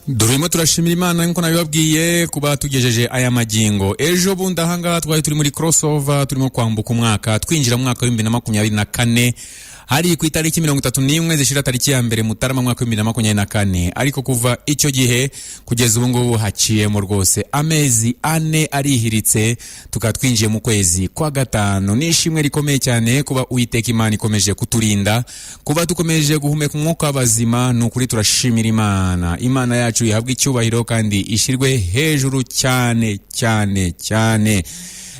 Durimo turashimira Imana nko nabibabwiye kuba tugejeje aya magingo. Ejo bundi ahangaha twari turi muri crossover, turimo kwambuka umwaka twinjira mu mwaka wa 2024. Hari ku itariki 31 zishira tariki ya mbere Mutarama mwaka wa 2024. Ariko kuva icyo gihe kugeza ubu ngubu haciyemo rwose amezi 4 arihiritse tukatwinjiye mu kwezi kwa gatanu. Nishimwe rikomeye cyane kuba Uwiteka Imana ikomeje kuturinda, kuba dukomeje guhumeka umwuka w'abazima. Nukuri turashimira Imana. Imana yacu ihabwe icyubahiro kandi ishirwe hejuru cyane cyane cyane.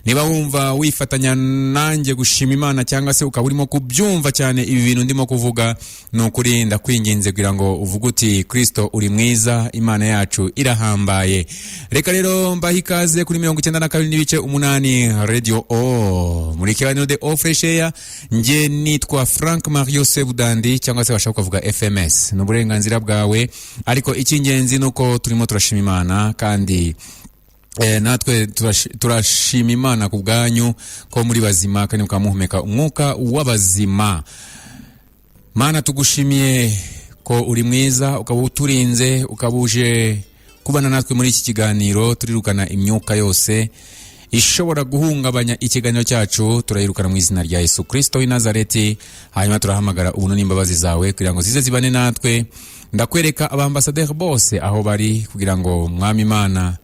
Niba wumva wifatanya nanjye gushima Imana cyangwa se ukaba urimo kubyumva cyane ibi bintu ndimo kuvuga, nukuri ndakwinginze kugira ngo uvuge uti Kristo uri mwiza, Imana yacu irahambaye. Reka rero mbaha ikaze kuri 92.8 Radio O muri kiganiro de O Fresh Air. Nje nitwa Frank Mario Sebudandi cyangwa se bashaka kuvuga FMS. N'uburenganzira bwawe, ariko icy'ingenzi nuko turimo turashima Imana kandi natwe turashima Imana ku bwanyu ko muri bazima kandi mukamuhumeka umwuka w'abazima. Mana tugushimiye ko uri mwiza, ukaba uturinze, ukabuje kubana natwe muri iki kiganiro. Turirukana imyuka yose ishobora guhungabanya ikiganiro cyacu, turayirukana mu izina rya Yesu Kristo w'i Nazareti. Hanyuma turahamagara ubuntu n'imbabazi zawe kugira ngo zize zibane natwe. Ndakwereka abambasaderi bose aho bari kugira ngo Mwami Imana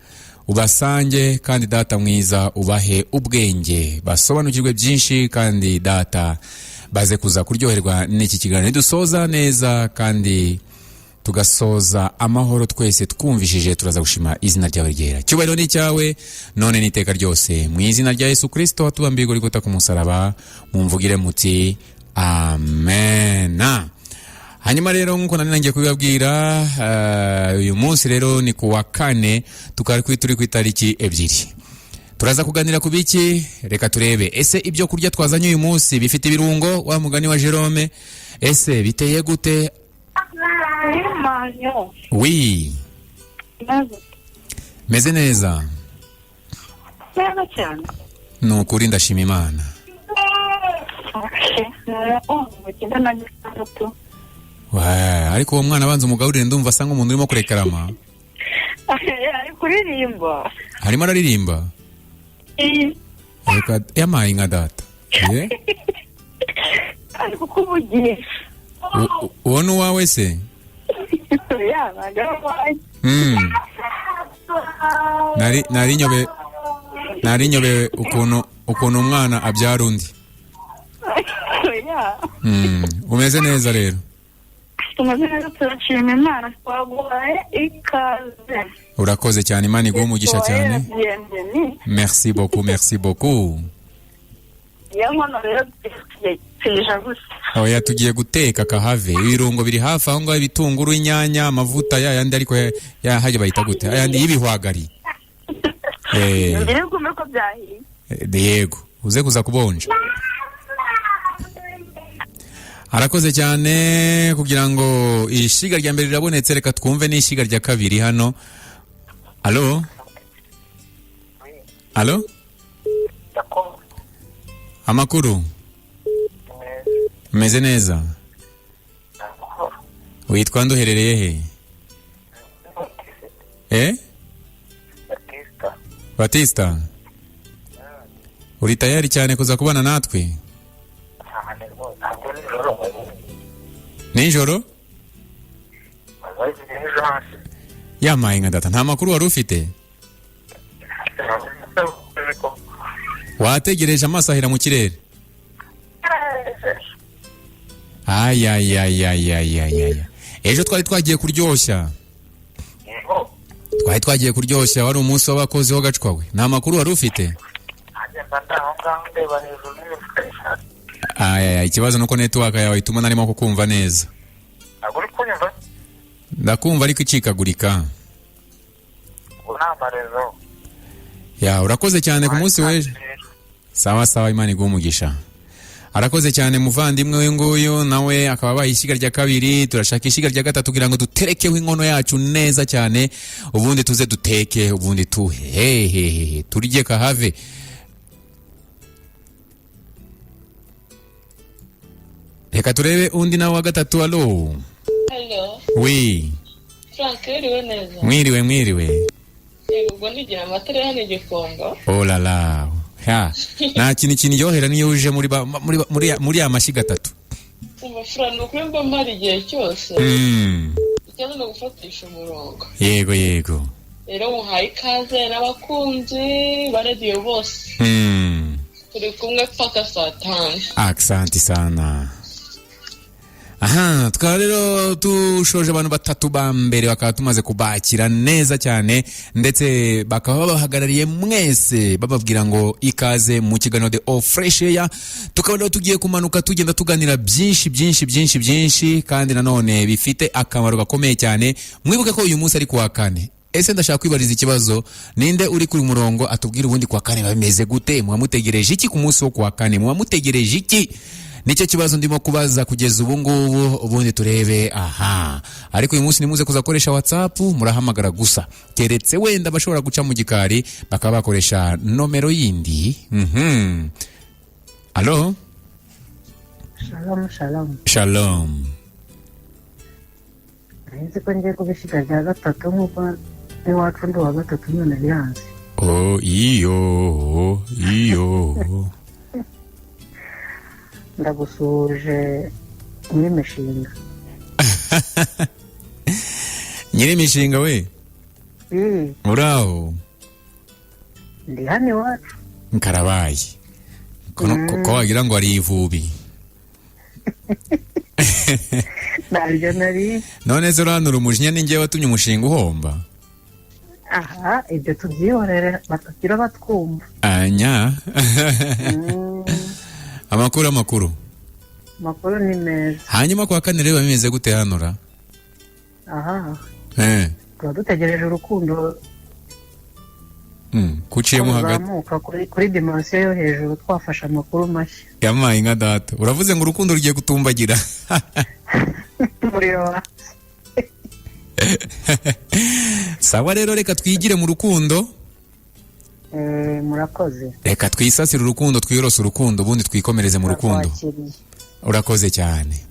ubasange kandi Data mwiza ubahe ubwenge, basobanukirwe byinshi kandi Data baze kuza kuryoherwa n'iki kiganiro. Dusoza neza kandi tugasoza amahoro twese twumvishije, turaza gushima izina ryawe ryera. Cyubahiro ni cyawe none n'iteka ryose, mu izina rya Yesu Kristo watubambiye Golgotha ku musaraba. Mumvugire muti amena. Hanyuma rero nkuko nanangiye kubibabwira, uyu munsi rero ni kuwa kane, turi ku itariki 2. Turaza kuganira ku biki? Reka turebe. Ese ibyo kurya twazanye uyu munsi bifite ibirungo? Wa mugani wa Jerome. Ese biteye gute? Oui. Meze neza. Nukuri ndashima Imana. Ariko uwo mwana abanza umugaburire, ndumva asa nk'umuntu urimo kurekarama. Ari kuririmba. Harimo araririmba? Reka yamaye nka Data. Ari kukuvugisha. Uwo ni uwawe se? Narinyobe ukuntu umwana abyara undi. Umeze neza rero? Turashima Imana, twaguhaye ikaze. Urakoze cyane, Imana iguhe umugisha cyane. Merci beaucoup, merci beaucoup. Oya tugiye guteka kahave. Ibirungo biri hafi aho ngaho, ibitunguru, inyanya, amavuta yandi ariko hajye bayita gute? Ayandi y'ibihwagari. Ndigume ko byahiye. Yego, uze kuza kubonja. Arakoze cyane kugira ngo ishiga rya mbere rirabonetse. Reka twumve n'ishiga rya kabiri hano. Allo? Allo? Amakuru? Meze neza? Witwa nduherereye he? Batista. Uri tayari cyane kuza kubana natwe? Nijoro? Yamaye nka Data. Nta makuru wari ufite? Wategereje amaso ahera mu kirere? Ay. Ejo twari twagiye kuryoshya. Wari umunsi w'abakozi ho Gacwawe. Nta makuru wari ufite? Ikibazo nuko network yawe ituma narimo kukumva neza. Aguri kunyumva? Ndakumva ariko icikagurika. Unambarezo. Urakoze cyane ku munsi weje. Sawa, Imana iguhe umugisha. Arakoze cyane muvandimwe we nguyu, nawe akaba bayishiga rya kabiri. Turashaka ishiga rya gatatu kugira ngo duterekeho inkono yacu neza cyane, ubundi tuze duteke, ubundi turye kahave. Reka turebe undi nawe wa gatatu. Allo? Hello. Oui. Frank iriwe neza. Mwiriwe. Ubwo nigira amatara hano Gikongo. Oh la la. Ha. Nta kintu yohera niyo uje muri amashyiga atatu. Umva Frank ukuri mba mpari igihe cyose. Icyo no gufatisha umurongo. Yego. Rero muhaye ikaze n'abakunzi ba radio bose. Turi kumwe paka saa 5. Asante sana. Aha, tukaba rero tushoje abantu batatu ba mbere bakaba tumaze kubakira neza cyane ndetse bakaba babahagarariye mwese bababwira ngo ikaze mu kiganiro The All Fresh Air. Tukaba rero tugiye kumanuka tugenda tuganira byinshi kandi nanone bifite akamaro gakomeye cyane. Mwibuke ko uyu munsi ari kuwa kane. Ese ndashaka kwibariza ikibazo, ninde uri kuri murongo atubwira ubundi kuwa kane bameze gute? Mutegereje iki ku munsi wo kuwa kane? Mutegereje iki? Nicyo kibazo ndimo kubaza kugeza ubu ngubu, ubundi turebe. Aha, ariko uyu munsi nimuze kuzakoresha WhatsApp, murahamagara gusa, keretse wenda bashobora guca mu gikari bakaba bakoresha nomero yindi. Allo? Shalom. Nzi ko ngiye kubishyira bya gatatu nk'uko n'iwacu ndi uwa gatatu none bihanze. Oh, iyo. Ndagusuje Nyirimishinga. Nyirimishinga we? Uraho? Ndi hano iwacu. Nkarabaye. Ko wagira ngo ari ivubi. Ntabyo nari. None se uranura umujinya ni njyewe watumye umushinga uhomba? Aha, ibyo tubyihorere batagira batwumva. Anya. Amakuru ni meza. Hanyuma kwa kane rero bimeze gute hanura? Aha. Tuba dutegereje urukundo. Kuciyemo hagati. Kuri dimension yo hejuru twafashe amakuru mashya. Yamaye nka data. Uravuze ngo urukundo rugiye gutumbagira. Muriyo. Sawa rero reka twigire mu rukundo. Murakoze. Reka twisasire urukundo, twiyorose urukundo, ubundi twikomereze mu rukundo. Urakoze cyane.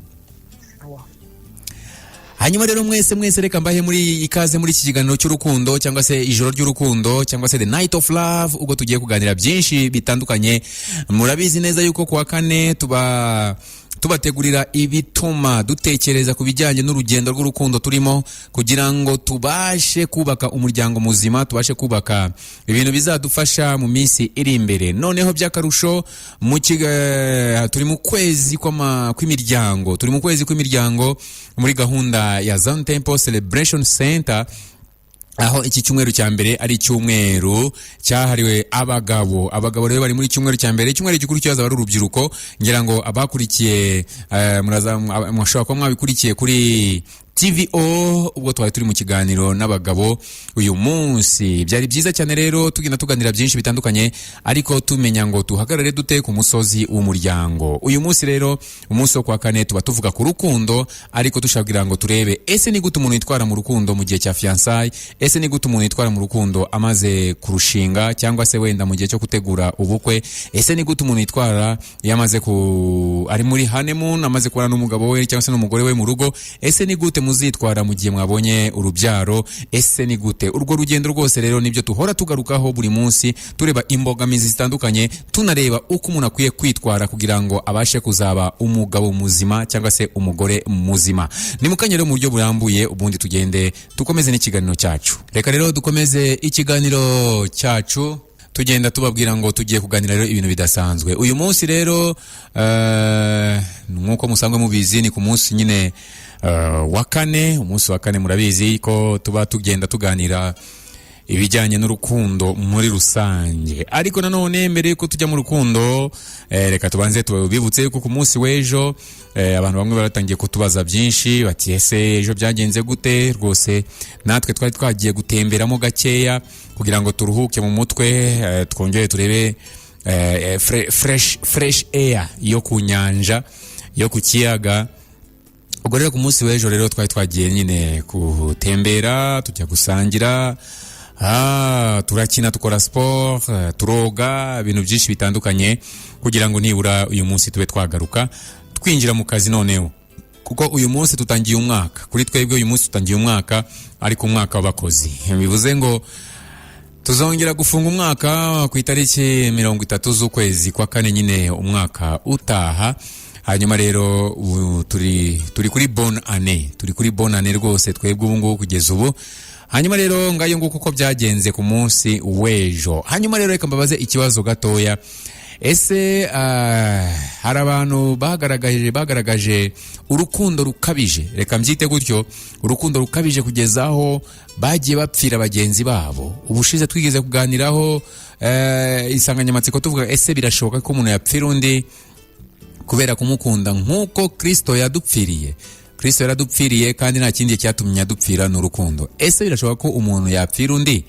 Hanyuma rero mwese reka mbahe muri ikaze muri iki kiganiro cy'urukundo cyangwa se ijoro ry'urukundo cyangwa se the night of love, ubwo tugiye kuganira byinshi bitandukanye. Murabizi neza yuko kuwa kane tubategurira ibituma dutekereza ku bijyanye n'urugendo rw'urukundo turimo kugira ngo tubashe kubaka umuryango muzima, tubashe kubaka ibintu bizadufasha mu minsi iri imbere. Noneho by'akarusho turi mu kwezi kw'imiryango muri gahunda ya Zion Temple Celebration Center, aho iki cyumweru cya mbere ari icyumweru cyahariwe abagabo rero bari muri cyumweru cya mbere. Icyumweru gikuru cyaza ari urubyiruko, ngira ngo abakurikiye mwashobora kuba mwabikurikiye kuri TVO ubwo twari turi mu kiganiro n'abagabo uyu munsi. Byari byiza cyane rero tugenda tuganira byinshi bitandukanye, ariko tumenya ngo tuhagarare dute ku musozi w'umuryango. Uyu munsi rero, umunsi wo kwa kane, tuba tuvuga ku rukundo, ariko dushagira ngo turebe ese ni gute umuntu yitwara mu rukundo mu gihe cya fiançailles, ese ni gute umuntu yitwara mu rukundo amaze kurushinga cyangwa se wenda mu gihe cyo gutegura ubukwe, ese ni gute umuntu yitwara yamaze ari muri honeymoon, amaze kubana n'umugabo we cyangwa se n'umugore we mu rugo, ese ni gute muzitwara mu gihe mwabonye urubyaro, ese ni gute. Urwo rugendo rwose rero nibyo tuhora tugarukaho buri munsi, tureba imbogamizi zitandukanye, tunareba uko umuntu akwiye kwitwara kugira ngo abashe kuzaba umugabo muzima cyangwa se umugore muzima. Ni mukanya rero mu buryo burambuye, ubundi tugende dukomeze n'ikiganiro cyacu. Reka rero dukomeze ikiganiro cyacu tugenda tubabwira ngo tugiye kuganira rero ibintu bidasanzwe. Uyu munsi rero nk'uko musanzwe mubizi ni ku munsi nyine wa kane. Umunsi wa kane murabizi ko tuba tugenda tuganira ibijyanye n'urukundo muri rusange, ariko nanone mbere yuko tujya mu rukundo reka tubanze tubibutse ko ku munsi w'ejo abantu bamwe baratangiye kutubaza byinshi, bati ese ejo byagenze gute. Rwose natwe twari twagiye gutemberamo gakeya kugira ngo turuhuke mu mutwe, twongere turebe fresh air yo ku nyanja, yo ku kiyaga. Ubwo rero ku munsi w'ejo rero twari twagiye nyine gutembera, tujya gusangira, turakina, tukora sport, turoga, ibintu byinshi bitandukanye kugira ngo nibura uyu munsi tube twagaruka twinjira mu kazi noneho, kuko uyu munsi tutangiye umwaka. Kuri twebwe uyu munsi tutangiye umwaka ariko umwaka w'abakozi bivuze ngo tuzongera gufunga umwaka ku itariki 30 z'ukwezi kwa kane nyine umwaka utaha. Hanyuma rero turi kuri bonne année rwose twebwe ubu ngubu kugeza ubu. Hanyuma rero ngayo nguko uko byagenze ku munsi w'ejo. Hanyuma rero reka mbabaze ikibazo gatoya. Ese hari abantu bagaragaje urukundo rukabije, reka mbyite gutyo, urukundo rukabije kugezaho bagiye bapfira bagenzi babo. Ubushize twigeze kuganiraho insanganyamatsiko tuvuga ese birashoboka ko umuntu yapfira undi kubera kumukunda nk'uko Kristo yadupfiriye. Kristo yaradupfiriye kandi nta kindi cyatumye adupfira n'urukundo. Ese birashoboka ko umuntu yapfira undi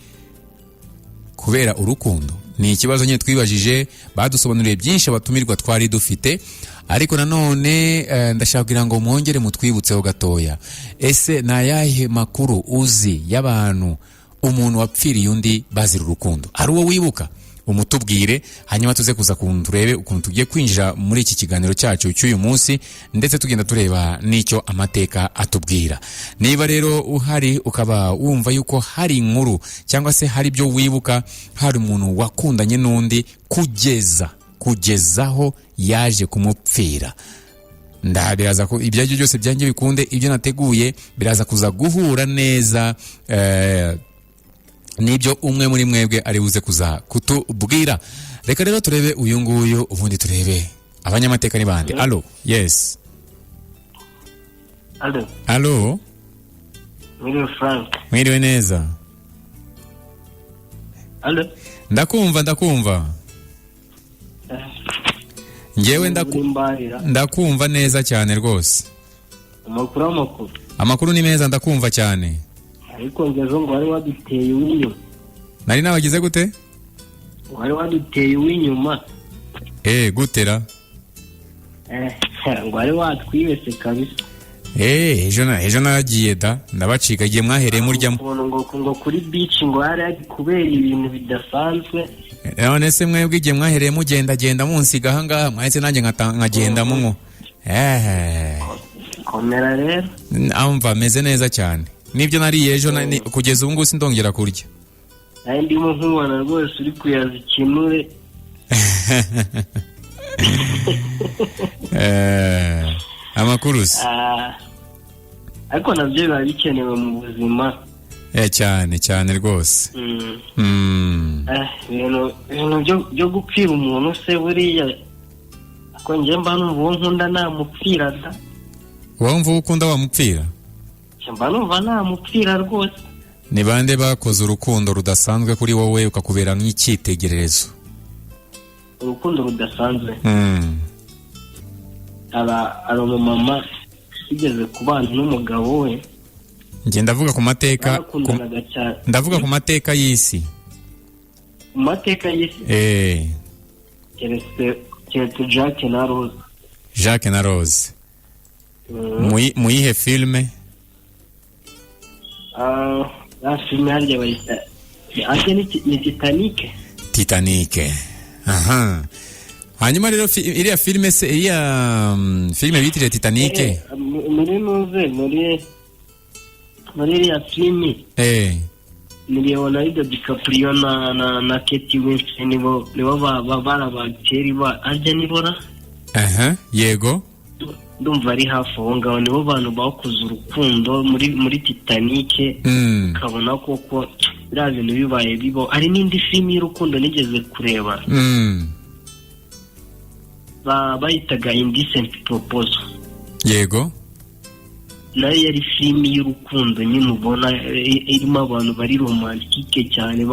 kubera urukundo? Ni ikibazo nyine twibajije, badusobanuriye byinshi abatumirwa twari dufite, ariko nanone ndashaka kugira ngo mwongere mutwibutseho gatoya. Ese nayahe makuru uzi y'abantu umuntu wapfiriye undi bazira urukundo? Ari uwo wibuka? Umutubwire, hanyuma tuze kuza turebe ukuntu tugiye kwinjira muri iki kiganiro cyacu cy'uyu munsi, ndetse tugenda tureba n'icyo amateka atubwira. Niba rero uhari ukaba wumva yuko hari inkuru cyangwa se hari ibyo wibuka, hari umuntu wakundanye n'undi kugezaho yaje kumupfira, ndabiraza ko ibyo byose byanjye bikunde ibyo nateguye biraza kuza guhura neza nibyo umwe muri mwebwe ari buze kuza kutubwira. Reka rero turebe uyu nguyu, ubundi turebe abanyamateka ni bande. Allo, yes. Allo. Mwiriwe Frank. Mwiriwe neza. Allo. Ndakumva. Ngewe ndakumva neza cyane rwose. Amakuru ni meza, ndakumva cyane. Ariko ngezo ngo wari waduteye w'inyuma. Nari nabagize gute? Wari waduteye w'inyuma. Gutera? Ngo wari watwibese kabisa. Ejo nagiye da, ndabacika igihe mwahereye muryamo. Ngo kuri beach ngo hari kubera ibintu bidasanzwe. None se mwebwe igihe mwahereye mugenda munsiga aha ngaha, mwahise nanjye nkagendamo ngo. Komera rero. Amva meze neza cyane. Nibyo nariye ejo kugeza ubu ngubu sindongera kurya. Ndimo nkubona rwose uri kuyaza ikinure. Amakuru se. Ariko nabyo biba bikenewe mu buzima. Cyane rwose. Ibintu byo gupfira umuntu se buriya ko njye mba numva nkunda namupfira da. Wumva ukunda wamupfira? Mba numva namupfira rwose. Ni bande bakoze urukundo rudasanzwe kuri wowe ukakubera nk'icyitegererezo? Urukundo rudasanzwe. Ari umumama igeze kubana n'umugabo we. Nge ndavuga ku mateka, ndavuga ku mateka y'isi. Mu mateka y'isi? Keretse Jacques na Rose. Muyihe filme? Filme harya bayita ni Titanic. Aha. Hanyuma rero iriya filme se, iriya filme bitiriye Titanic? Muri iriya filme ni Leonardo DiCaprio na Kate Winslet nibo barabakeri arya nibora. Yego. Ndumva ari hafi aho ngaho, nibo bantu bakoze urukundo muri Titanic. Ukabona koko biriya bintu bibaye bibo. Hari n'indi filime y'urukundo nigeze kureba, bayitaga Indecent Proposal. Yego. Nayo yari filime y'urukundo nyine ubona irimo abantu bari romantike cyane,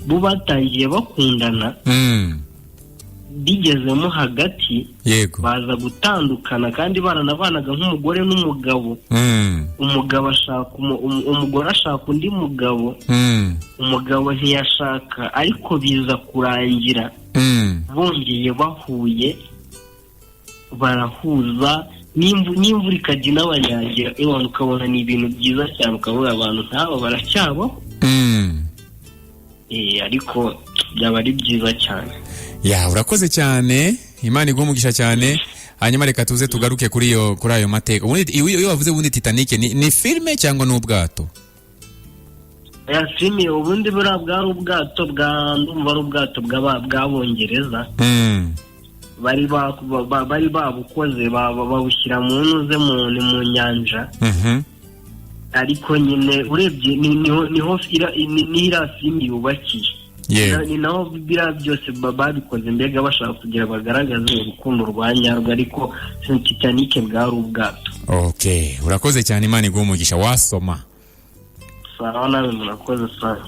bo batangiye bakundana, bigezemo hagati, baza gutandukana kandi baranabanaga nk'umugore n'umugabo. Umugore ashaka undi mugabo, umugabo ntiyashaka, ariko biza kurangira bongeye bahuye, barahuza, n'imvura ikajya inabanyagira, ukabona ni ibintu byiza cyane, ukabona abantu nk'aba baracyabaho. Ariko byaba ari byiza cyane. Urakoze cyane, Imana igumugisha cyane. Hanyuma reka tuze tugaruke kuri ayo mateka. Iyo wavuze ubundi Titanic ni filme cyangwa n'ubwato? ya filime ubundi bwari ubwato ndumva ari ubwato bw'abongereza bari babukoze babushyira mu ntuze mu nyanja ariko nyine urebye niho iriya filime yubakiye ni naho biriya byose babikoze mbega bashaka kugira bagaragaze urukundo rwa nyarwo ariko Titanic bwari ubwato. Okay, urakoze cyane, Imana iguhe umugisha. Wasoma sawa nawe murakoze sana.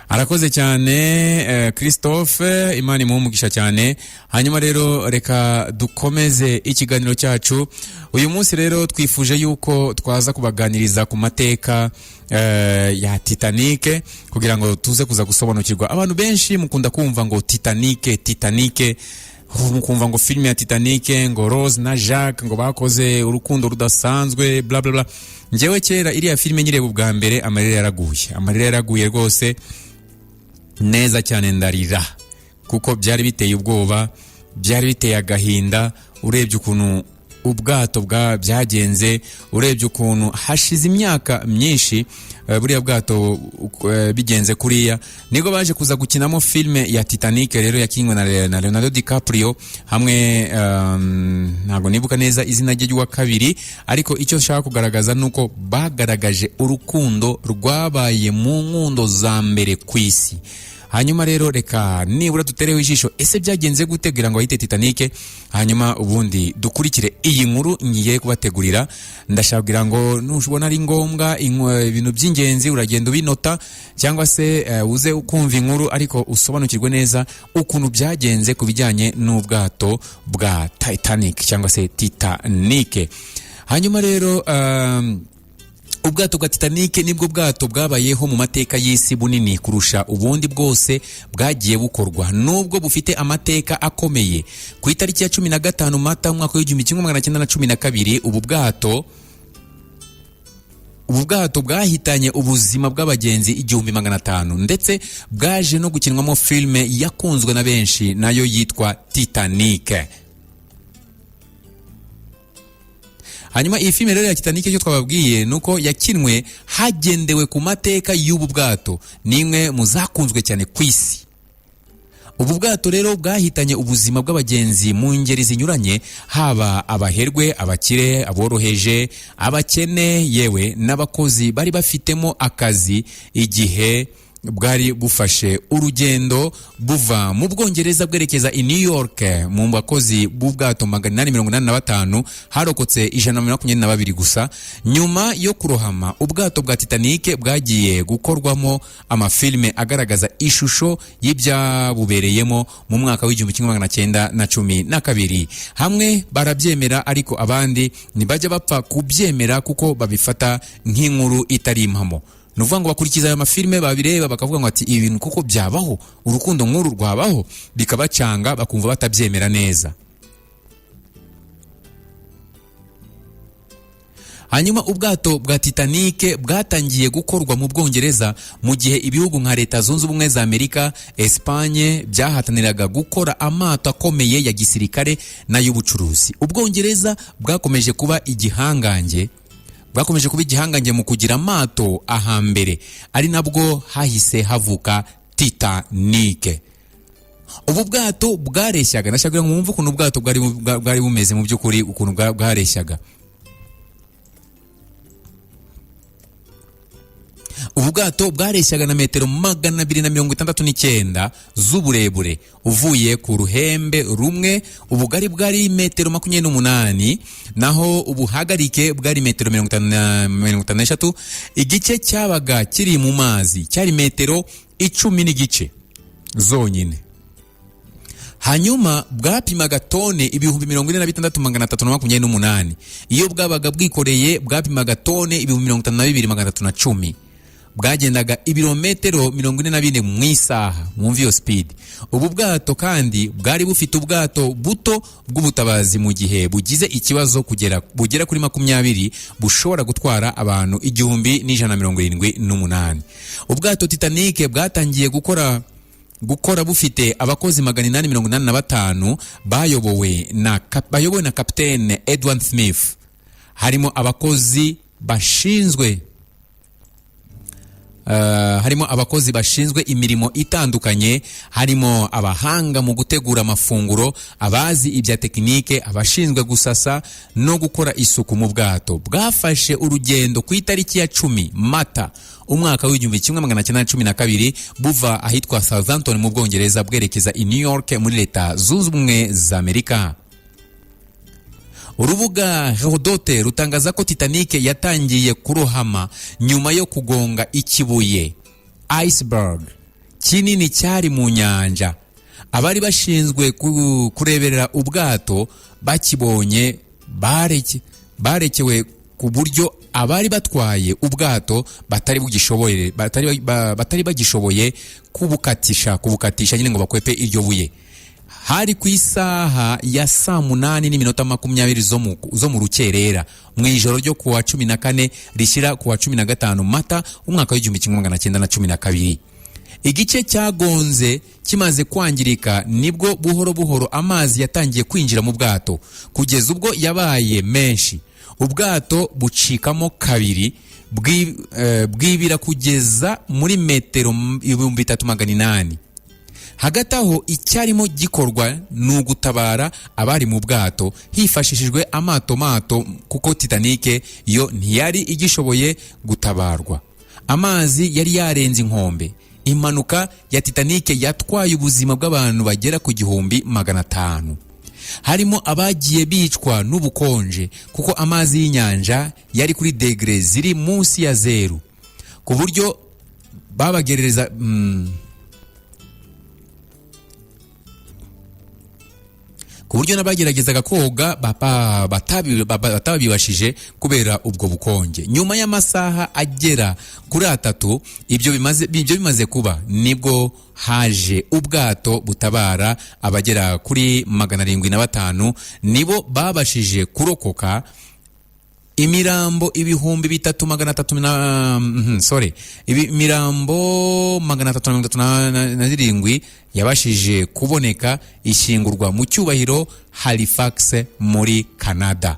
Arakoze cyane Christophe, Imana imuhe umugisha cyane. Hanyuma rero reka dukomeze ikiganiro cyacu uyu munsi. Rero twifuje yuko twaza kubaganiriza ku mateka ya Titanic kugira ngo tuze kuza gusobanukirwa. Abantu benshi mukunda kumva ngo Titanic mukumva ngo filime ya Titanic ngo Rose na Jacques ngo bakoze urukundo rudasanzwe bla bla bla. Njyewe kera iriya filime nyireba ubwa mbere amarira yaraguye rwose neza cyane, ndarira kuko byari biteye ubwoba, byari biteye agahinda. Urebye ukuntu ubwato byagenze, urebye ukuntu hashize imyaka myinshi buriya bwato bigenze kuriya, nibwo baje kuza gukinamo filme ya Titanic rero yakinwe na Leonardo DiCaprio hamwe ntabwo nibuka neza izina rye ry'uwa kabiri, ariko icyo nshaka kugaragaza nuko bagaragaje urukundo rwabaye mu nkundo za mbere ku isi. Hanyuma rero reka nibura dutereho ijisho ese byagenze gute kugira ngo ahite Titanic, hanyuma ubundi dukurikire iyi nkuru ngiye kubategurira. Ndashaka kugira ngo nushobona ari ngombwa ibintu by'ingenzi uragenda ubinota cyangwa se uze ukumva inkuru ariko usobanukirwe neza ukuntu byagenze ku bijyanye n'ubwato bwa Titanic cyangwa se Titanic. Hanyuma rero ubwato bwa Titanic nibwo bwato bwabayeho mu mateka y'isi bunini kurusha ubundi bwose bwagiye bukorwa, nubwo bufite amateka akomeye. Ku itariki ya 15 Mata umwaka w'1912 ubu bwato bwahitanye ubuzima bw'abagenzi 1500 ndetse bwaje no gukinwamo filme yakunzwe na benshi nayo yitwa Titanic. Hanyuma iyi filime rero ya Titanic cyo twababwiye nuko yakinwe hagendewe ku mateka y'ubu bwato, nimwe muzakunzwe cyane ku isi. Ubu bwato rero bwahitanye ubuzima bw'abagenzi mu ngeri zinyuranye, haba abaherwe, abakire, aboroheje, abakene, yewe n'abakozi bari bafitemo akazi igihe bwari bufashe urugendo buva mu Bwongereza bwerekeza i New York. Mu bakozi b'ubwato 885 harokotse 122 gusa. Nyuma yo kurohama, ubwato bwa Titanic bwagiye gukorwamo amafilme agaragaza ishusho y'ibyabubereyemo mu mwaka w'1912. Hamwe barabyemera ariko abandi ntibajya bapfa kubyemera kuko babifata nk'inkuru itari impamo. Nuvuga ngo bakurikiza aya mafilme babireba bakavuga ngo ati ibi bintu kuko byabaho, urukundo nk'uru rwabaho, bikabacanga bakumva batabyemera neza. Hanyuma ubwato bwa Titanic bwatangiye gukorwa mu Bwongereza mu gihe ibihugu nka Leta Zunze Ubumwe za Amerika, Espagne byahataniraga gukora amato akomeye ya gisirikare n'ay'ubucuruzi. Ubwongereza bwakomeje kuba igihangange mu kugira amato ahambere, ari nabwo hahise havuka Titanic. Ubu bwato bwareshyaga, nashaka ngo mwumve ukuntu ubwato bwari bumeze mu by'ukuri, ukuntu bwareshyaga. Ubu bwato bwareshyaga na metero 269 z'uburebure uvuye ku ruhembe rumwe, ubugari bwari metero 28, naho ubuhagarike bwari metero 53. Igice cyabaga kiri mu mazi cyari metero 10 n'igice zonyine. Hanyuma bwapimaga tone 46,328. Iyo bwabaga bwikoreye bwapimaga tone 52,310. Bwagendaga ibirometero 44 mu isaha, mwumva iyo speed. Ubu bwato kandi bwari bufite ubwato buto bw'ubutabazi mu gihe bugize ikibazo bugera kuri 20 bushobora gutwara abantu 1,178. Ubwato Titanic bwatangiye gukora bufite abakozi 885 bayobowe na Kapiteni Edward Smith. Harimo abakozi bashinzwe harimo abakozi bashinzwe imirimo itandukanye, harimo abahanga mu gutegura amafunguro, abazi ibya tekinike, abashinzwe gusasa no gukora isuku mu bwato. Bwafashe urugendo ku itariki ya 10 Mata umwaka w'1912 buva ahitwa Southampton mu Bwongereza bwerekeza i New York muri Leta Zunze Ubumwe za Amerika. Urubuga Herodote rutangaza ko Titanic yatangiye kurohama nyuma yo kugonga ikibuye iceberg kinini cyari mu nyanja. Abari bashinzwe kureberera ubwato bakibonye barekewe ku buryo abari batwaye ubwato batari bagishoboye kubukatisha nyine ngo bakwepe iryo buye. Hari ku isaha ya 8:20 zo mu rukerera mu ijoro ryo kuwa 14 rishyira kuwa 15 Mata umwaka w'1912. Igice cyagonze kimaze kwangirika nibwo buhoro buhoro amazi yatangiye kwinjira mu bwato kugeza ubwo yabaye menshi. Ubwato bucikamo kabiri bwibira kugeza muri metero 3800. Hagati aho icyarimo gikorwa ni ugutabara abari mu bwato hifashishijwe amato kuko Titanic yo ntiyari igishoboye gutabarwa. Amazi yari yarenze inkombe. Impanuka ya Titanic yatwaye ubuzima bw'abantu bagera ku 500. Harimo abagiye bicwa n'ubukonje kuko amazi y'inyanja yari kuri degre ziri munsi ya 0 ku buryo babagerereza ku buryo n'abageragezaga koga batabibashije kubera ubwo bukonje. Nyuma y'amasaha agera kuri 3 ibyo bimaze kuba nibwo haje ubwato butabara abagera kuri 705 nibo babashije kurokoka. Imirambo 337 yabashije kuboneka ishingurwa mu cyubahiro Halifax muri Canada.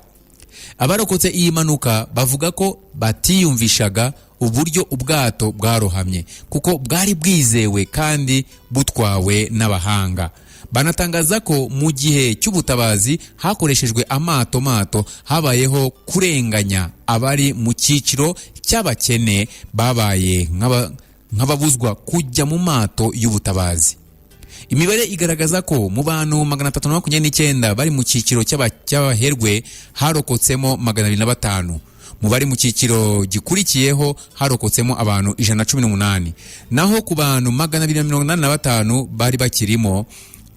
Abarokotse iyi manuka bavuga ko batiyumvishaga uburyo ubwato bwarohamye kuko bwari bwizewe kandi butwawe n'abahanga. Banatangaza ko mu gihe cy'ubutabazi hakoreshejwe amato habayeho kurenganya abari mu cyiciro cy'abakene babaye nk'ababuzwa kujya mu mato y'ubutabazi. Imibare igaragaza ko mu bantu 329 bari mu cyiciro cy'abaherwe harokotsemo 205. Mu bari mu cyiciro gikurikiyeho harokotsemo abantu 118. Naho ku bantu 285 bari bakirimo,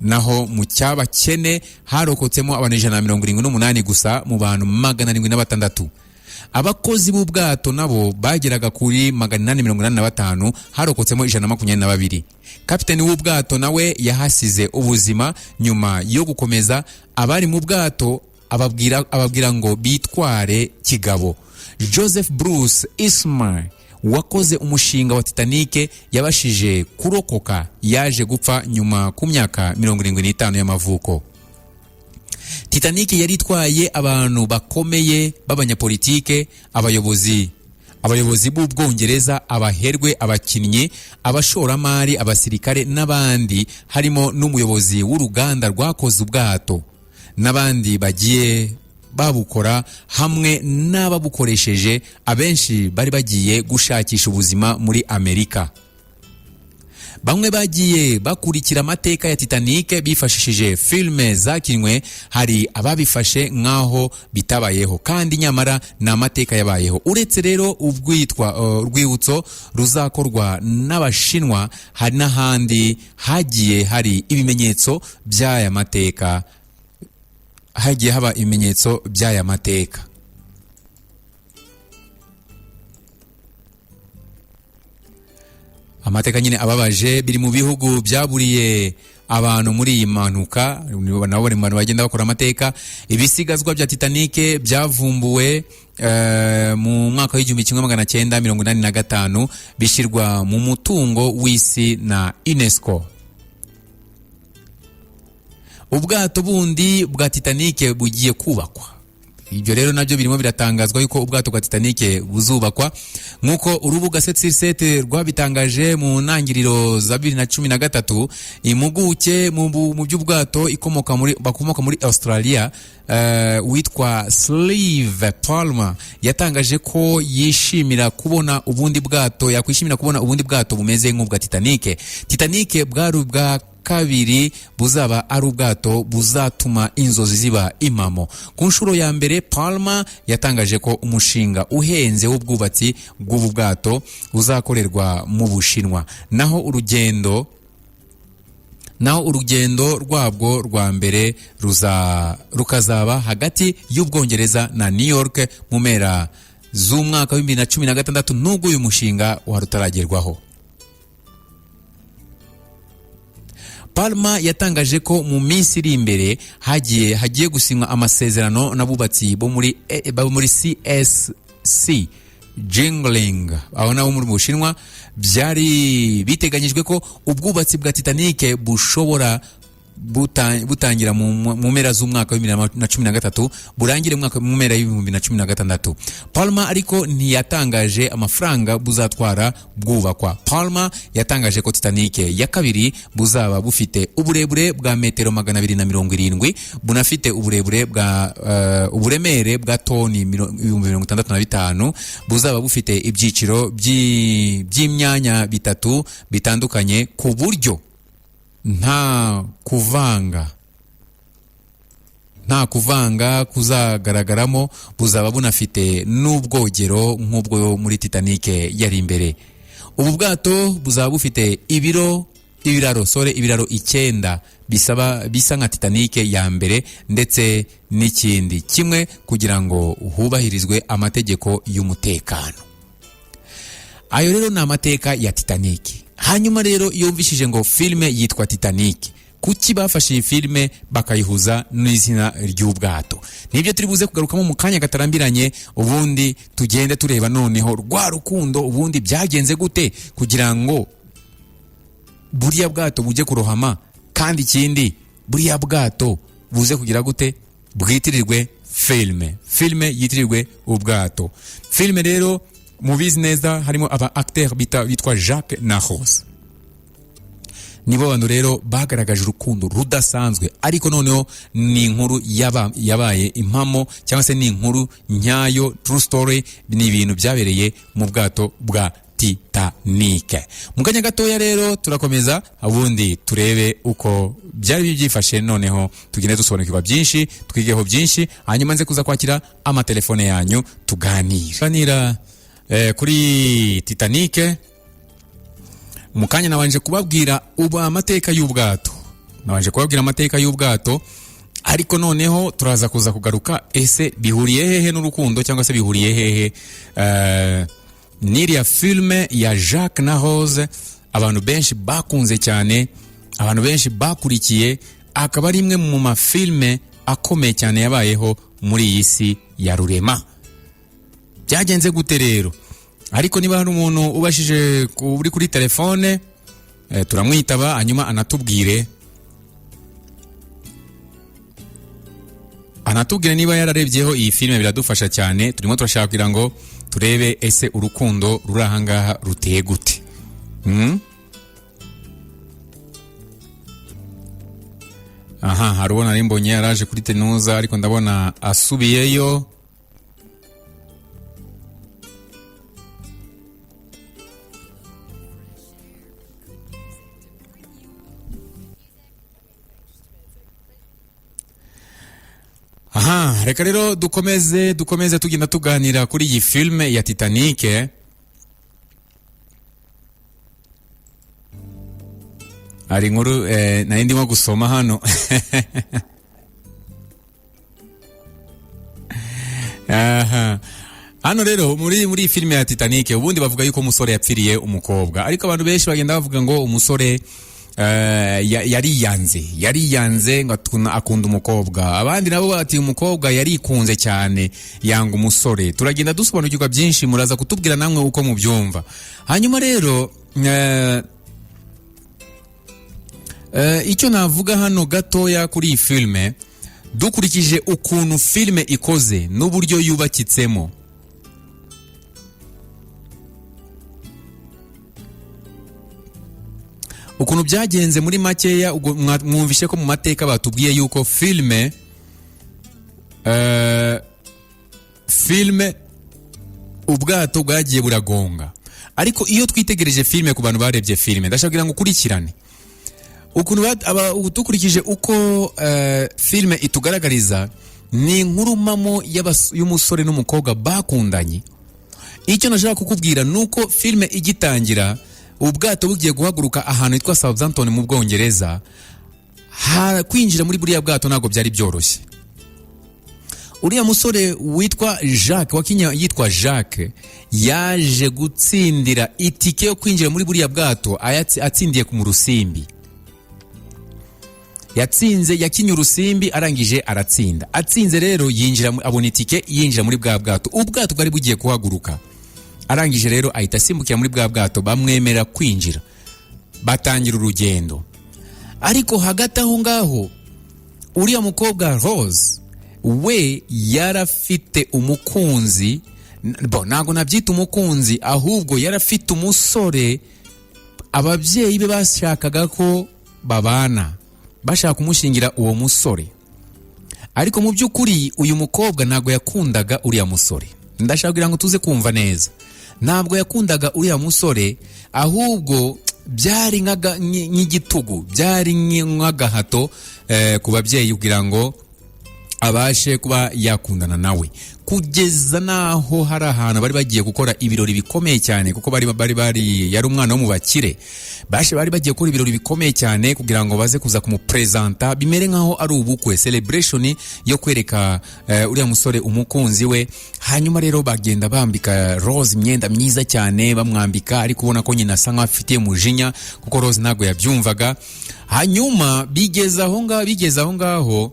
naho mu cy'abakene harokotsemo abantu 178 gusa mu bantu 786. Abakozi b'ubwato nabo bageraga kuri 885 harokotsemo 122. Kapiteni w'ubwato nawe yahasize ubuzima nyuma yo gukomeza abari mu bwato ababwira ngo bitware kigabo. Joseph Bruce Ismay wakoze umushinga wa Titanic yabashije kurokoka yaje gupfa nyuma ku myaka 75 y'amavuko. Titanic yari itwaye abantu bakomeye b'abanyapolitike, abayobozi b'Ubwongereza, abaherwe, abakinnyi, abashoramari, abasirikare n'abandi, harimo n'umuyobozi w'uruganda rwakoze ubwato n'abandi bagiye babukora hamwe n'ababukoresheje. Abenshi bari bagiye gushakisha ubuzima muri Amerika. Bamwe bagiye bakurikira amateka ya Titanic bifashishije filme zakinwe. Hari ababifashe nk'aho bitabayeho kandi nyamara ni amateka yabayeho. Uretse rero urwibutso ruzakorwa n'Abashinwa, hari n'ahandi hagiye hari ibimenyetso by'aya mateka, hagiye haba ibimenyetso by'aya mateka. Amateka nyine ababaje biri mu bihugu byaburiye abantu muri iyi mpanuka, nabo bari mu bantu bagenda bakora amateka. Ibisigazwa bya Titanic byavumbuwe mu mwaka w'1985 bishyirwa mu mutungo w'isi na UNESCO. Ubwato bundi bwa Titanic bugiye kubakwa. ibyo rero nabyo birimo biratangazwa yuko ubwato bwa Titanic buzubakwa nkuko urubuga 767 rwabitangaje mu ntangiriro za 2013. Impuguke mu by'ubwato bakomoka muri Australia witwa Steve Palmer yatangaje ko yakwishimira kubona ubundi bwato bumeze nk'ubwa Titanic. Titanic bwari ubwa kabiri buzaba ari ubwato buzatuma inzozi ziba impamo. Ku nshuro ya mbere Palmer yatangaje ko umushinga uhenze w'ubwubatsi bw'ubu bwato uzakorerwa mu Bushinwa, naho urugendo rwabwo rwa mbere rukazaba hagati y'Ubwongereza na New York mu mpera z'umwaka wa 2016 nubwo uyu mushinga wari utaragerwaho. Palmer yatangaje ko mu minsi iri imbere hagiye gusinywa amasezerano n'abubatsi bo muri CSC Jingling aho naho muri Bushinwa. Byari biteganyijwe ko ubwubatsi bwa Titanic bushobora butangira mu mpera z'umwaka wa 2013 burangire mu mpera y'2016. Palmer ariko ntiyatangaje amafaranga buzatwara bwubakwa. Palmer yatangaje ko Titanic ya kabiri buzaba bufite uburebure bwa metero 270, bunafite uburemere bwa toni 65, buzaba bufite ibyiciro by'imyanya bitatu bitandukanye ku buryo nta kuvanga kuzagaragaramo, buzaba bunafite n'ubwogero nk'ubwo muri Titanic yari imbere. Ubu bwato buzaba bufite ibiraro 9 bisa nka Titanic ya mbere ndetse n'ikindi kimwe kugira ngo hubahirizwe amategeko y'umutekano. Ayo rero ni amateka ya Titanic. Hanyuma rero iyo wumvishije ngo filme yitwa Titanic, kuki bafashe iyi filme bakayihuza n'izina ry'ubwato? Nibyo turi buze kugarukamo mu kanya gatarambiranye, ubundi tugende tureba noneho rwa rukundo ubundi byagenze gute kugira ngo buriya bwato bujye kurohama, kandi ikindi buriya bwato buze kugira gute bwitirirwe filme yitirirwe ubwato. Filme rero mu bizineza harimo aba acteur bitwa Jacques na Rose. Nibo bantu rero bagaragaje urukundo rudasanzwe, ariko noneho ni inkuru yabaye impamo cyangwa se ni inkuru nyayo, true story, ni ibintu byabereye mu bwato bwa Titanic. Mu kanya gatoya rero turakomeza ubundi turebe uko byari byifashe, noneho tugende dusobanukirwa byinshi, twigeho byinshi, hanyuma nze kuza kwakira amatelefone yanyu tuganira kuri Titanic. Mu kanya nabanje kubabwira amateka y'ubwato, ariko noneho turaza kuza kugaruka ese bihuriye hehe n'urukundo, cyangwa se bihuriye hehe n'iriya filme ya Jacques na Rose abantu benshi bakunze cyane, abantu benshi bakurikiye, akaba ari imwe mu mafilme akomeye cyane yabayeho muri iyi si ya rurema. Byagenze gute rero? Ariko niba hari umuntu ubashije uri kuri telefone, turamwitaba hanyuma anatubwire niba yararebyeho iyi filme. Biradufasha cyane, turimo turashaka kugira ngo turebe ese urukundo ruri ahangaha ruteye gute. Harubona rimbonye yaraje kuri tenuza, ariko ndabona asubiyeyo. Reka rero dukomeze tugenda tuganira kuri iyi filme ya Titanic. Ari inkuru nari ndimo gusoma hano. Hano rero muri filme ya Titanic ubundi bavuga yuko umusore yapfiriye umukobwa, ariko abantu benshi bagenda bavuga ngo umusore yariyanze ngo akunda umukobwa. Abandi nabo bati umukobwa yarikunze cyane yanga umusore. Turagenda dusobanukirwa byinshi, muraza kutubwira namwe uko mubyumva. Hanyuma rero icyo navuga hano gatoya kuri iyi filme dukurikije ukuntu filime ikoze n'uburyo yubakitsemo, ukuntu byagenze muri makeya, mwumvishe ko mu mateka batubwiye yuko filime ubwato bwagiye buragonga. Ariko iyo twitegereje filime, ku bantu barebye filime, ndashaka ngo ukurikirane ukuntu dukurikije uko filime itugaragariza, ni inkuru mamo y'umusore n'umukobwa bakundanye. Icyo nashaka kukubwira nuko filime igitangira, ubwato bugiye guhaguruka ahantu hitwa Southampton mu Bwongereza, kwinjira muri buriya bwato ntabwo byari byoroshye. Uriya musore witwa Jacques, wakinya yitwa Jacques, yaje gutsindira itike yo kwinjira muri buriya bwato, atsindiye ku Rusimbi. Yakinye urusimbi, arangije aratsinda. Atsinze rero yinjira, abona itike yinjira muri bwa bwato. Ubwato bwari bugiye kuhaguruka. Arangije rero ahita asimbukira muri bwa bwato, bamwemera kwinjira, batangira urugendo. Ariko hagati aho ngaho, uriya mukobwa Rose we yarafite umukunzi, ntago nabyita umukunzi, ahubwo yarafite umusore ababyeyi be bashakaga ko babana, bashaka kumushingira uwo musore. Ariko mu by'ukuri uyu mukobwa ntago yakundaga uriya musore. Ndashaka kugira ngo tuze kumva neza, ntabwo yakundaga uriya musore, ahubwo byari nk'igitugu, byari nk'agahato ku babyeyi kugira ngo abashe kuba yakundana nawe, kugeza naho hari ahantu bari bagiye gukora ibirori bikomeye cyane, kuko bari yari umwana wo mu bakire, bari bagiye gukora ibirori bikomeye cyane kugira ngo baze kuza kumupresenta, bimere nkaho ari ubukwe, celebration yo kwereka uriya musore umukunzi we. Hanyuma rero bagenda bambika Rose imyenda myiza cyane, bamwambika, ariko ubona ko nyina asa nkaho afitiye umujinya, kuko Rose ntago yabyumvaga. Hanyuma bigeze aho ngaho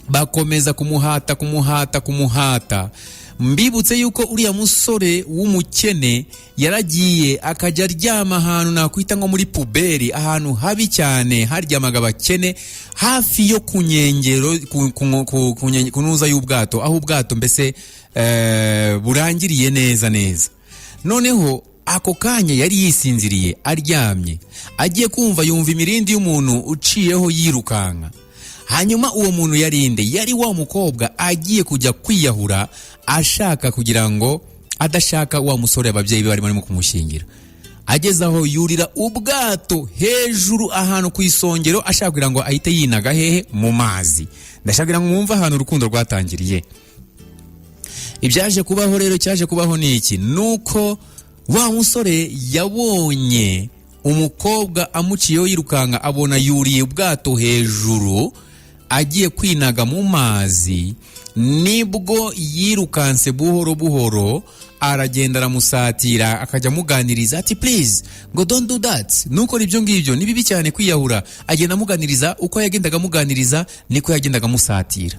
bakomeza kumuhata. Mbibutse yuko uriya musore w'umukene yaragiye akajya aryama ahantu nakwita nko muri puberi, ahantu habi cyane haryamaga abakene, hafi yo ku nkengero kunuza y'ubwato, aho ubwato mbese burangiriye neza. Noneho ako kanya yari yisinziriye, aryamye, agiye yumva imirindi y'umuntu uciyeho yirukanka. Hanyuma uwo muntu yarinde, yari wa mukobwa agiye kujya kwiyahura, ashaka kugira ngo adashaka wa musore ababyeyi be barimo kumushingira. Ageze aho yurira ubwato hejuru ahantu ku isongero, ashaka kugira ngo ahite yinaga hehe mu mazi. Ndashaka kugira ngo mwumve ahantu urukundo rwatangiriye. Ibyaje kubaho rero, cyaje kubaho ni iki, nuko wa musore yabonye umukobwa amuciyeho yirukanka, abona yuriye ubwato hejuru agiye kwinaga mu mazi, nibwo yirukanse buhoro buhoro, aragenda aramusatira, akajya amuganiriza ati please ngo don't do that, nuko ibyo ngibyo ni bibi cyane kwiyahura. Agenda amuganiriza, uko yagendaga amuganiriza niko yagendaga amusatira.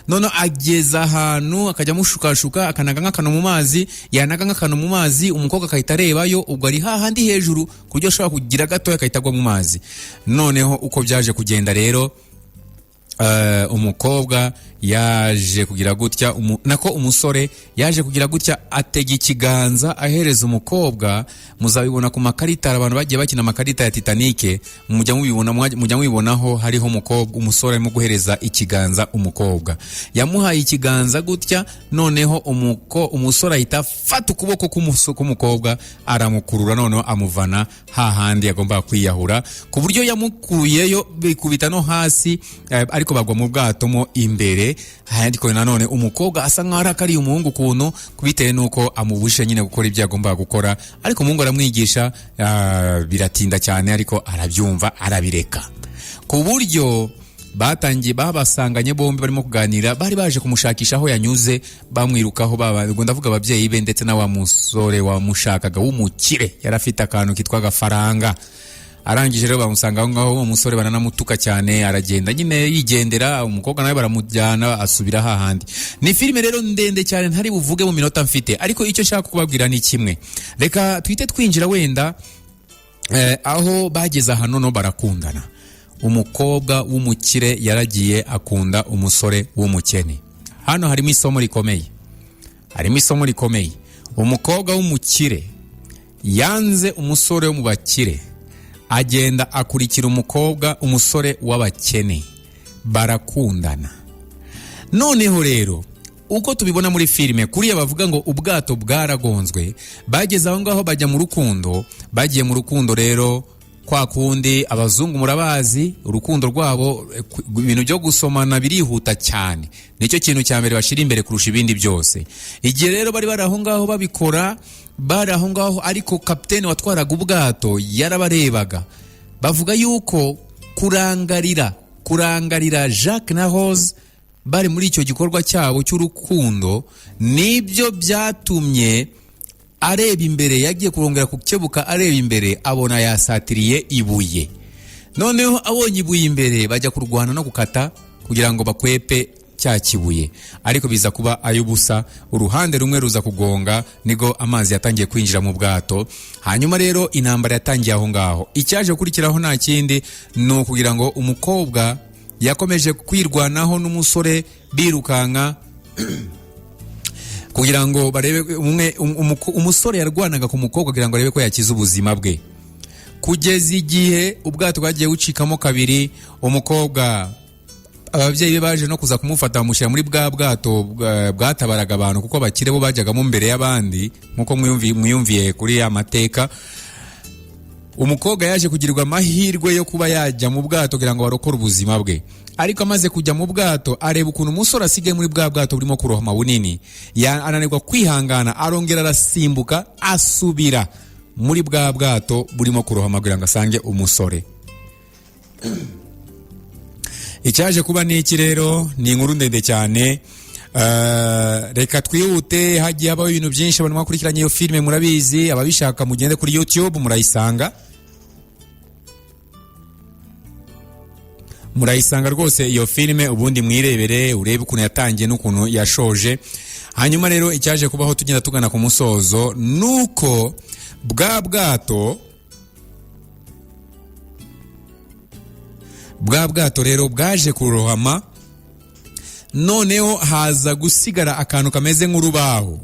Nono ageza ahantu akajya amushukashuka, akanaga nk'akano mu mazi, yanaga nk'akano mu mazi, umukobwa akahita arebayo, ubwo ari hahandi hejuru ku buryo ashobora kugira gatoya akahita agwa mu mazi. Noneho uko byaje kugenda rero, umukobwa yaje kugira gutya, umusore yaje kugira gutya, atega ikiganza ahereza umukobwa. Muzabibona ku makarita, abantu bagiye bakina amakarita ya Titanic, mujya mubibonaho hariho umusore arimo guhereza ikiganza umukobwa. Yamuhaye ikiganza gutya, noneho umusore ahita afata ukuboko k'umukobwa, aramukurura, noneho amuvana hahandi yagomba kwiyahura, ku buryo yamukuyeyo bikubita no hasi, ariko bagwa mu bwato mo imbere. Ariko nanone umukobwa asa nkaho arakariye umuhungu ukuntu, bitewe nuko amubujije nyine gukora ibyo agomba gukora, ariko umuhungu aramwigisha, biratinda cyane, ariko arabyumva, arabireka. Ku buryo babasanganye bombi barimo kuganira, bari baje kumushakisha aho yanyuze, bamwirukaho, ndavuga ababyeyi be ndetse na wa musore wamushakaga w'umukire, yarafite akantu kitwa agafaranga. Arangije rero bamusanga aho ngaho, umusore bananamutuka cyane, aragenda nyine yigendera, umukobwa nawe baramujyana asubira hahandi. Ni filime rero ndende cyane, ntari buvuge mu minota mfite, ariko icyo nshaka kubabwira ni kimwe. Reka twite twinjira wenda aho bageze hano no barakundana. Umukobwa w'umukire yaragiye akunda umusore w'umukene. Hano harimo isomo rikomeye. Umukobwa w'umukire yanze umusore wo mu bakire, agenda akurikira umusore w'abakene, barakundana. Noneho rero uko tubibona muri filime, kuriya bavuga ngo ubwato bwaragonzwe, bageze aho ngaho bajya mu rukundo. Bagiye mu rukundo rero, kwa kundi abazungu murabazi, urukundo rwabo ibintu byo gusomana birihuta cyane, nicyo kintu cya mbere bashira imbere kurusha ibindi byose. Igihe rero bari aho ngaho babikora, bari aho ngaho, ariko kapiteni watwaraga ubwato yarabarebaga. Bavuga yuko kurangarira Jacques na Rose bari muri icyo gikorwa cyabo cy'urukundo nibyo byatumye areba imbere, yagiye kurongera kukebuka areba imbere, abona yasatiriye ibuye. Noneho abonye ibuye imbere, bajya kurwana no gukata kugira ngo bakwepe cya kibuye, ariko biza kuba ayubusa. Uruhande rumwe ruza kugonga, nigo amazi yatangiye kwinjira mu bwato. Hanyuma rero intambara yatangiye aho ngaho. Icyaje gukurikiraho nta kindi no kugira ngo umukobwa yakomeje kwirwanaho n'umusore birukanka kugira ngo barebe umusore yarwanaga ku mukobwa kugira ngo arebe ko yakiza ubuzima bwe, kugeza igihe ubwato bwagiye bucikamo kabiri. Umukobwa, ababyeyi be baje no kuza kumufata bamushyira muri bwa bwato bwatabaraga abantu, kuko bakire bo bajyagamo mbere y'abandi, nkuko mwiyumviye kuri ya mateka. Umukobwa yaje kugirirwa amahirwe yo kuba yajya mu bwato kugira ngo barokore ubuzima bwe, ariko amaze kujya mu bwato areba ukuntu umusore asigaye muri bwa bwato burimo kurohama bunini, ananirwa kwihangana, arongera arasimbuka asubira muri bwa bwato burimo kurohama kugira ngo asange umusore. Icyaje kuba n'iki rero, ni inkuru ndende cyane. Reka twihute, hagiye habaho ibintu byinshi. Abantu bakurikiranye iyo filime murabizi, ababishaka mugende kuri YouTube murayisanga rwose iyo filime, ubundi mwirebere, urebe ukuntu yatangiye n'ukuntu yashoje. Hanyuma rero icyaje kubaho, tugenda tugana ku musozo, nuko bwa bwato rero bwaje kurohama. Noneho haza gusigara akantu kameze nk'urubaho.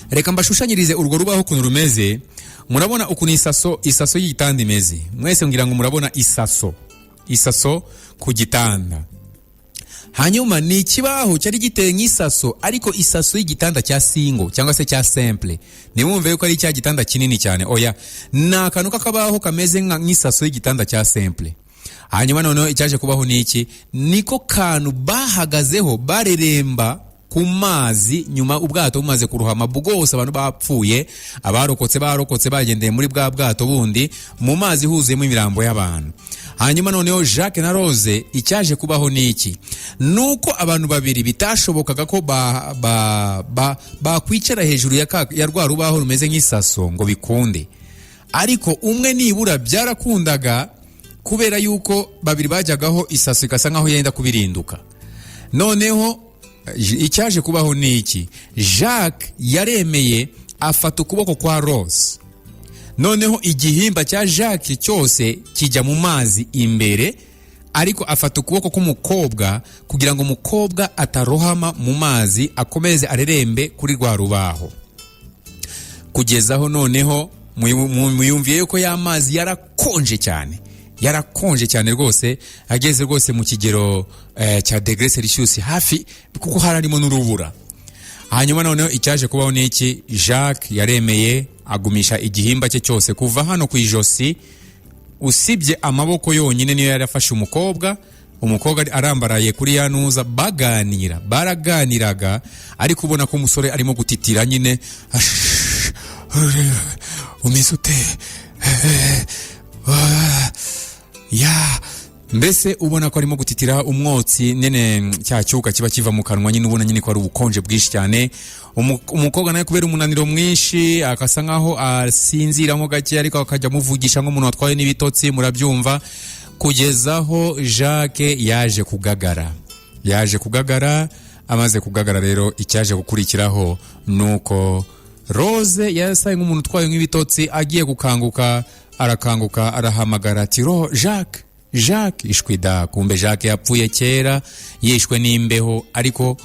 Reka mbashushanyirize urwo rubaho ukuntu rumeze. Murabona ukuntu isaso y'igitanda imeze? Mwese ngira ngo murabona isaso ku gitanda. Hanyuma ni ikibaho cyari giteye nk'isaso, ariko isaso y'igitanda cya single cyangwa se cya simple. Nimwumve yuko ari cya gitanda kinini cyane, oya, ni akantu k'akabaho kameze nk'isaso y'igitanda cya simple. Hanyuma noneho icyaje kubaho n'iki, niko kantu bahagazeho bareremba ku mazi. Nyuma ubwato bumaze kuruhama bwose, abantu bapfuye, abarokotse bagendeye muri bwa bwato bundi, mu mazi huzuyemo imirambo y'abantu. Hanyuma noneho Jacques na Rose, icyaje kubaho n'iki, nuko abantu babiri bitashobokaga ko bakwicara hejuru ya rwa rubaho rumeze nk'isaso ngo bikunde, ariko umwe nibura byarakundaga, kubera yuko babiri bajyagaho isaso ikasa nkaho yenda kubirinduka. Noneho icyaje kubaho n'iki, Jacques yaremeye afata ukuboko kwa Rose. Noneho igihimba cya Jacques cyose kijya mu mazi imbere, ariko afata ukuboko k'umukobwa kugira ngo umukobwa atarohama mu mazi, akomeze arerembe kuri rwa rubaho. Kugezaho noneho muyumviye yuko ya mazi yarakonje cyane rwose, ageze rwose mu kigero cya degree Celsius hafi, kuko harimo n'urubura. Hanyuma noneho icyaje kubaho n'iki, Jacques yaremeye agumisha igihimba cye cyose kuva hano ku ijosi, usibye amaboko yonyine niyo yarafashe umukobwa arambaraye kuri yanuza. Baraganiraga, ariko ubona ko umusore arimo gutitira nyine, umisute mbese ubona ko arimo gutitira umwotsi nyine, cya cyuka kiba kiva mu kanwa nyine, ubona nyine ko ari ubukonje bwinshi cyane. Umukobwa nawe kubera umunaniro mwinshi akasa nkaho asinziramo gake, ariko akajya amuvugisha nk'umuntu watwaye n'ibitotsi, murabyumva. Kugezaho Jacques yaje kugagara. Amaze kugagara rero, icyaje gukurikiraho nuko Rose yasaye nk'umuntu utwaye nk'ibitotsi, agiye gukanguka arakanguka arahamagara ati Jacques ishwida, kumbe Jacques yapfuye kera yishwe n'imbeho, ariko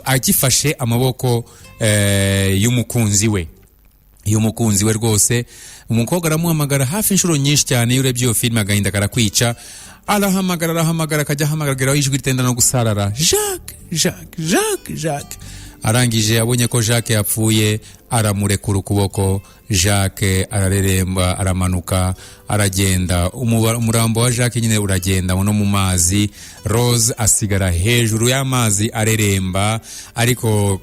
agifashe amaboko y'umukunzi we rwose. Umukobwa aramuhamagara hafi inshuro nyinshi cyane, urebye iyo filime agahinda karakwica. Arahamagara akajya ahamagara ijwi ritenda no gusarara, Jacques. Arangije abonye ko Jacques yapfuye, aramurekura ukuboko. Jacques arareremba, aramanuka, aragenda. Umurambo wa Jacques nyine uragenda no mu mazi. Rose asigara hejuru y'amazi areremba, ariko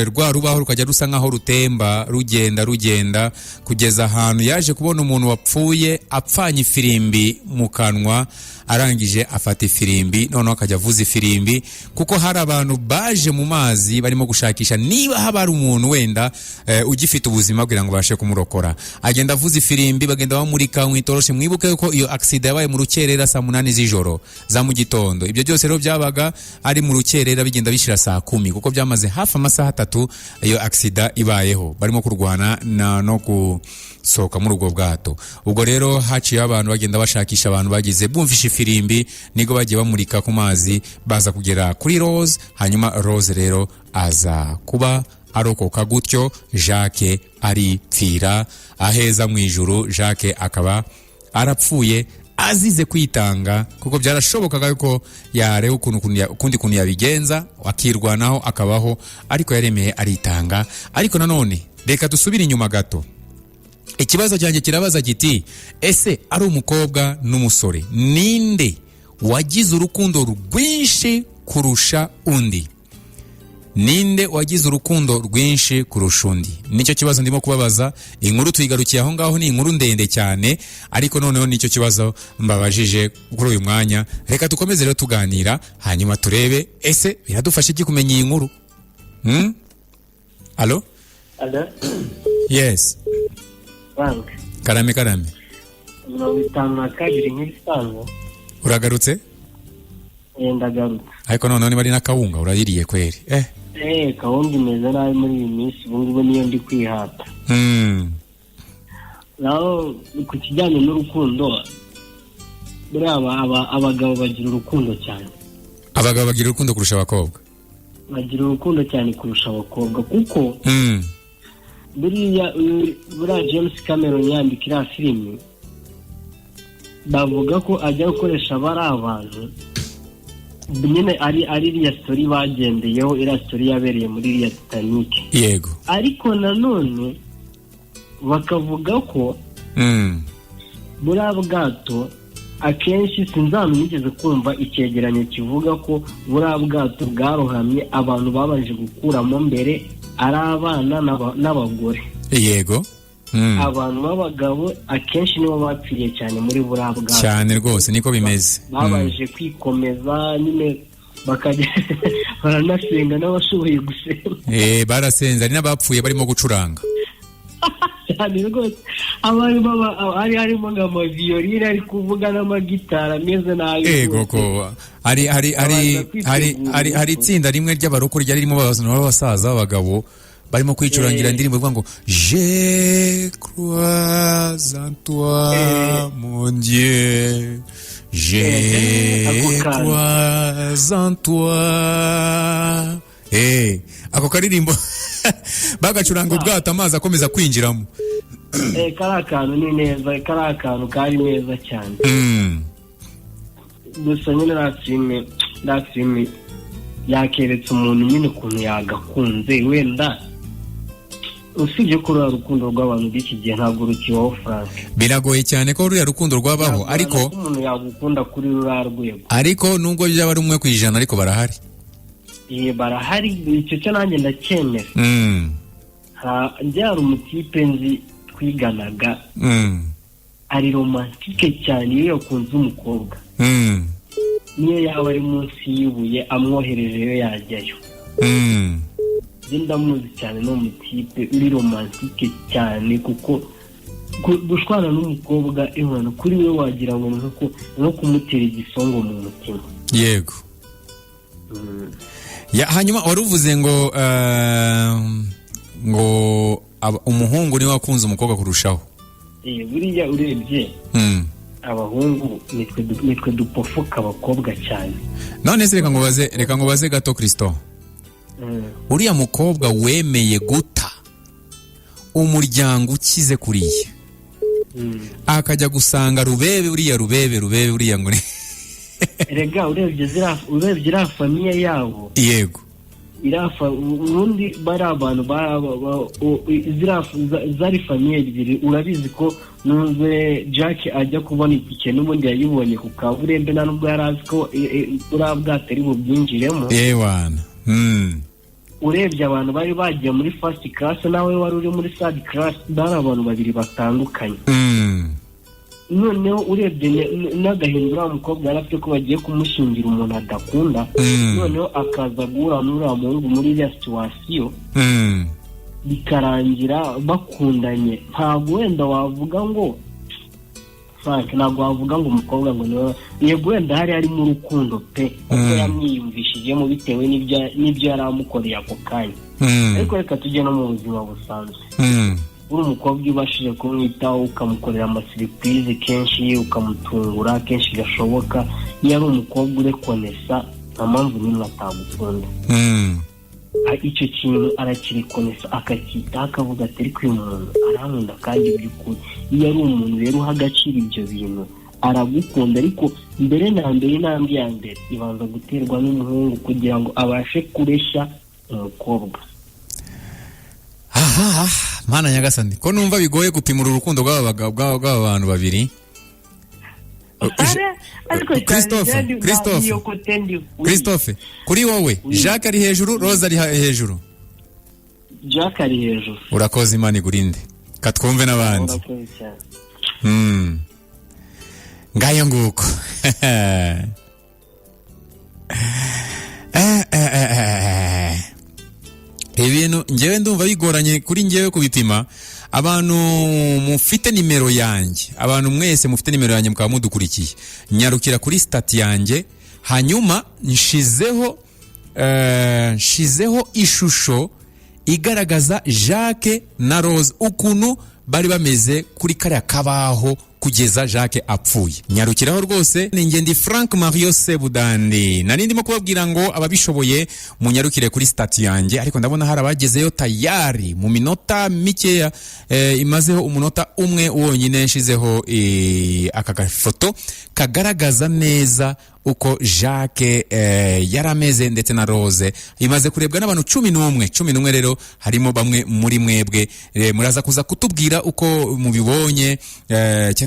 rwa rubaho rukajya rusa nkaho rutemba, rugenda kugeza ahantu yaje kubona umuntu wapfuye apfanye ifirimbi mu kanwa. Arangije afata ifirimbi, noneho akajya avuza ifirimbi, kuko hari abantu baje mu mazi barimo gushakisha niba haba hari umuntu wenda ugifite ubuzima kugira ngo bashe kumurokora. Agenda avuza ifirimbi, bagenda bamurika mu itoroshi. Mwibuke ko iyo accident yabaye mu rukerera saa 8 z'ijoro za mu gitondo. Ibyo byose rero byabaga ari mu rukerera, bigenda bishira saa 10, kuko byamaze hafi amasaha 3 iyo accident ibayeho, barimo kurwana no gusohoka muri ubwo bwato. Ubwo rero haciye abantu bagenda bashakisha abantu bagize bumvisha ifirimbi, nigo bagiye bamurika ku mazi, baza kugera kuri Rose. Hanyuma Rose rero aza kuba arokoka gutyo. Jacques aripfira aheza mu ijuru. Jacques akaba arapfuye azize kwitanga, kuko byarashobokaga ko yareba ukundi kuntu yabigenza akirwanaho akabaho, ariko yaremeye aritanga. Ariko nanone reka dusubire inyuma gato. Ikibazo cyanjye kirabaza kiti, ese ari umukobwa n'umusore, ninde wagize urukundo rwinshi kurusha undi? Ninde wagize urukundo rwinshi kurusha undi? Nicyo kibazo ndimo kubabaza. Inkuru tuyigarukiye aho ngaho, ni inkuru ndende cyane, ariko noneho nicyo kibazo mbabajije kuri uyu mwanya. Reka dukomeze rero tuganira, hanyuma turebe ese biradufasha iki kumenya iyi nkuru. Allo? Yes. Bank. Karame. 52 nk'isango. Uragarutse? Ndagarutse. Ariko noneho niba ari nakawunga urayiriye kweri. Kawunga imeze nabi muri iyi minsi, ubwo niyo ndi kwihata. Naho ku kijyanye n'urukundo, abagabo bagira urukundo cyane. Abagabo bagira urukundo kurusha abakobwa? Bagira urukundo cyane kurusha abakobwa, kuko buriya James Cameron yandikira filime, bavuga ko ajya gukoresha bari abantu nyine ari iriya story bagendeyeho, iriya story yabereye muri iriya Titanic. Yego. Ariko nanone bakavuga ko buriya bwato akenshi sinzamenya nigeze kumva icyegeranyo kivuga ko buriya bwato bwarohamye abantu babanje gukuramo mbere ari abana n'abagore. Yego. Abantu b'abagabo akenshi nibo bapfiriye cyane muri buriya bwato. Cyane rwose niko bimeze. Babanje kwikomeza nyine bakajya baranasenga n'abashoboye gusenga. Barasenze, ari n'abapfuye barimo gucuranga. Cyane rwose. Harimo nk'amavioline ari kuvuga n'amagitara ameze nabi. Yego ko hari itsinda rimwe ry'abarokore ryari ririmo abasaza b'abagabo barimo kwicurangira indirimbo ivuga ngo Je crois en toi mon Dieu, je crois en toi. Ako karirimbo bagacuranga ubwato amazi akomeza kwinjiramo. Kari akantu ni neza, kari akantu kari neza cyane. Gusa nyine filime yakeretse umuntu nyine ukuntu yagakunze, wenda usibye ko ruriya rukundo rw'abantu b'iki gihe ntabwo rukibaho, Frank. Biragoye cyane ko ruriya rukundo rwabaho, ariko umuntu yagukunda kuri ruriya rwego. Ariko nubwo byaba ari 1%, ariko barahari. Barahari, icyo cyo nanjye ndacyemera. Hari umutipe nzi twiganaga, ari romantike cyane, iyo yakunze umukobwa niyo yaba ari munsi y'ibuye amwoherejeyo yajyayo. Ndamuzi cyane n'umutipe uri romantike cyane, kuko gushwana n'umukobwa ihwana kuri we wagira ngo no kumutera igisongo mu mutima. Yego. Hanyuma waruvuze ngo umuhungu niwe wakunze umukobwa kurushaho. buriya urebye abahungu nitwe dupofuka abakobwa cyane. None se reka ngubaze gato Kristo. Uriya mukobwa wemeye guta umuryango ukize kuriye akajya gusanga rubebe uriya ngo erega urebye iriya famiye yabo, yego ubundi bari abantu zari famiye ebyiri. Urabizi ko nubwo Jack ajya kubona itike n'ubundi yayibonye ku Kaburembe nta nubwo yari azi ko uriya bwato ari bubyinjiremo. Yewana. Urebye abantu bari bagiye muri first class nawe wari uri muri third class, bari abantu babiri batandukanye. Noneho urebye n'agahindura umukobwa yari afite ko bagiye kumushingira umuntu adakunda, noneho akaza guhura n'uriya muhungu muri iriya situation bikarangira bakundanye. Ntabwo wenda wavuga ngo Frank, ntabwo wavuga ngo umukobwa ngo niwe, yego wenda hari harimo urukundo pe kuko yamwiyumvishijemo bitewe n'ibyo yari amukoreye ako kanya. Ariko reka tujye no mu buzima busanzwe. Uri umukobwa ubashije kumwitaho ukamukorera amasiripurize kenshi, ukamutungura kenshi gashoboka, iyo ari umukobwa urekonesa nta mpamvu n'imwe atagukunda. Icyo kintu arakirikonesa akacyitaho akavuga ati ariko uyu muntu arankunda kandi by'ukuri. Iyo ari umuntu rero uha agaciro ibyo bintu aragukunda, ariko mbere na mbere intambwe ya mbere ibanza guterwa n'umuhungu kugira ngo abashe kureshya umukobwa. Mana nyagasani, ko numva bigoye gupimura urukundo rw'aba bantu babiri. Christophe, kuri wowe Jacques ari hejuru, Rose ari hejuru? Jacques ari hejuru. Urakoze, Imana igurinde. Katwumve n'abandi. Ngayo nguko. Ibintu njyewe ndumva bigoranye kuri njyewe kubipima. Abantu mufite nimero yanjye, abantu mwese mufite nimero yanjye mukaba mudukurikiye, nyarukira kuri stati yanjye, hanyuma nshizeho ishusho igaragaza Jacques na Rose ukuntu bari bameze kuri kariya kabaho kugeza Jacques apfuye. Nyarukiraho rwose. Ninjye ndi Frank Mario Sebudandi, nari ndimo kubabwira ngo ababishoboye munyarukire kuri stati yanjye, ariko ndabona hari abagezeyo tayari mu minota mikeya, imazeho umunota umwe wonyine nshizeho aka gafoto kagaragaza neza uko Jacques yarameze ndetse na Rose. Imaze kurebwa n'abantu 11 rero harimo bamwe muri mwebwe, muraza kuza kutubwira uko mubibonye,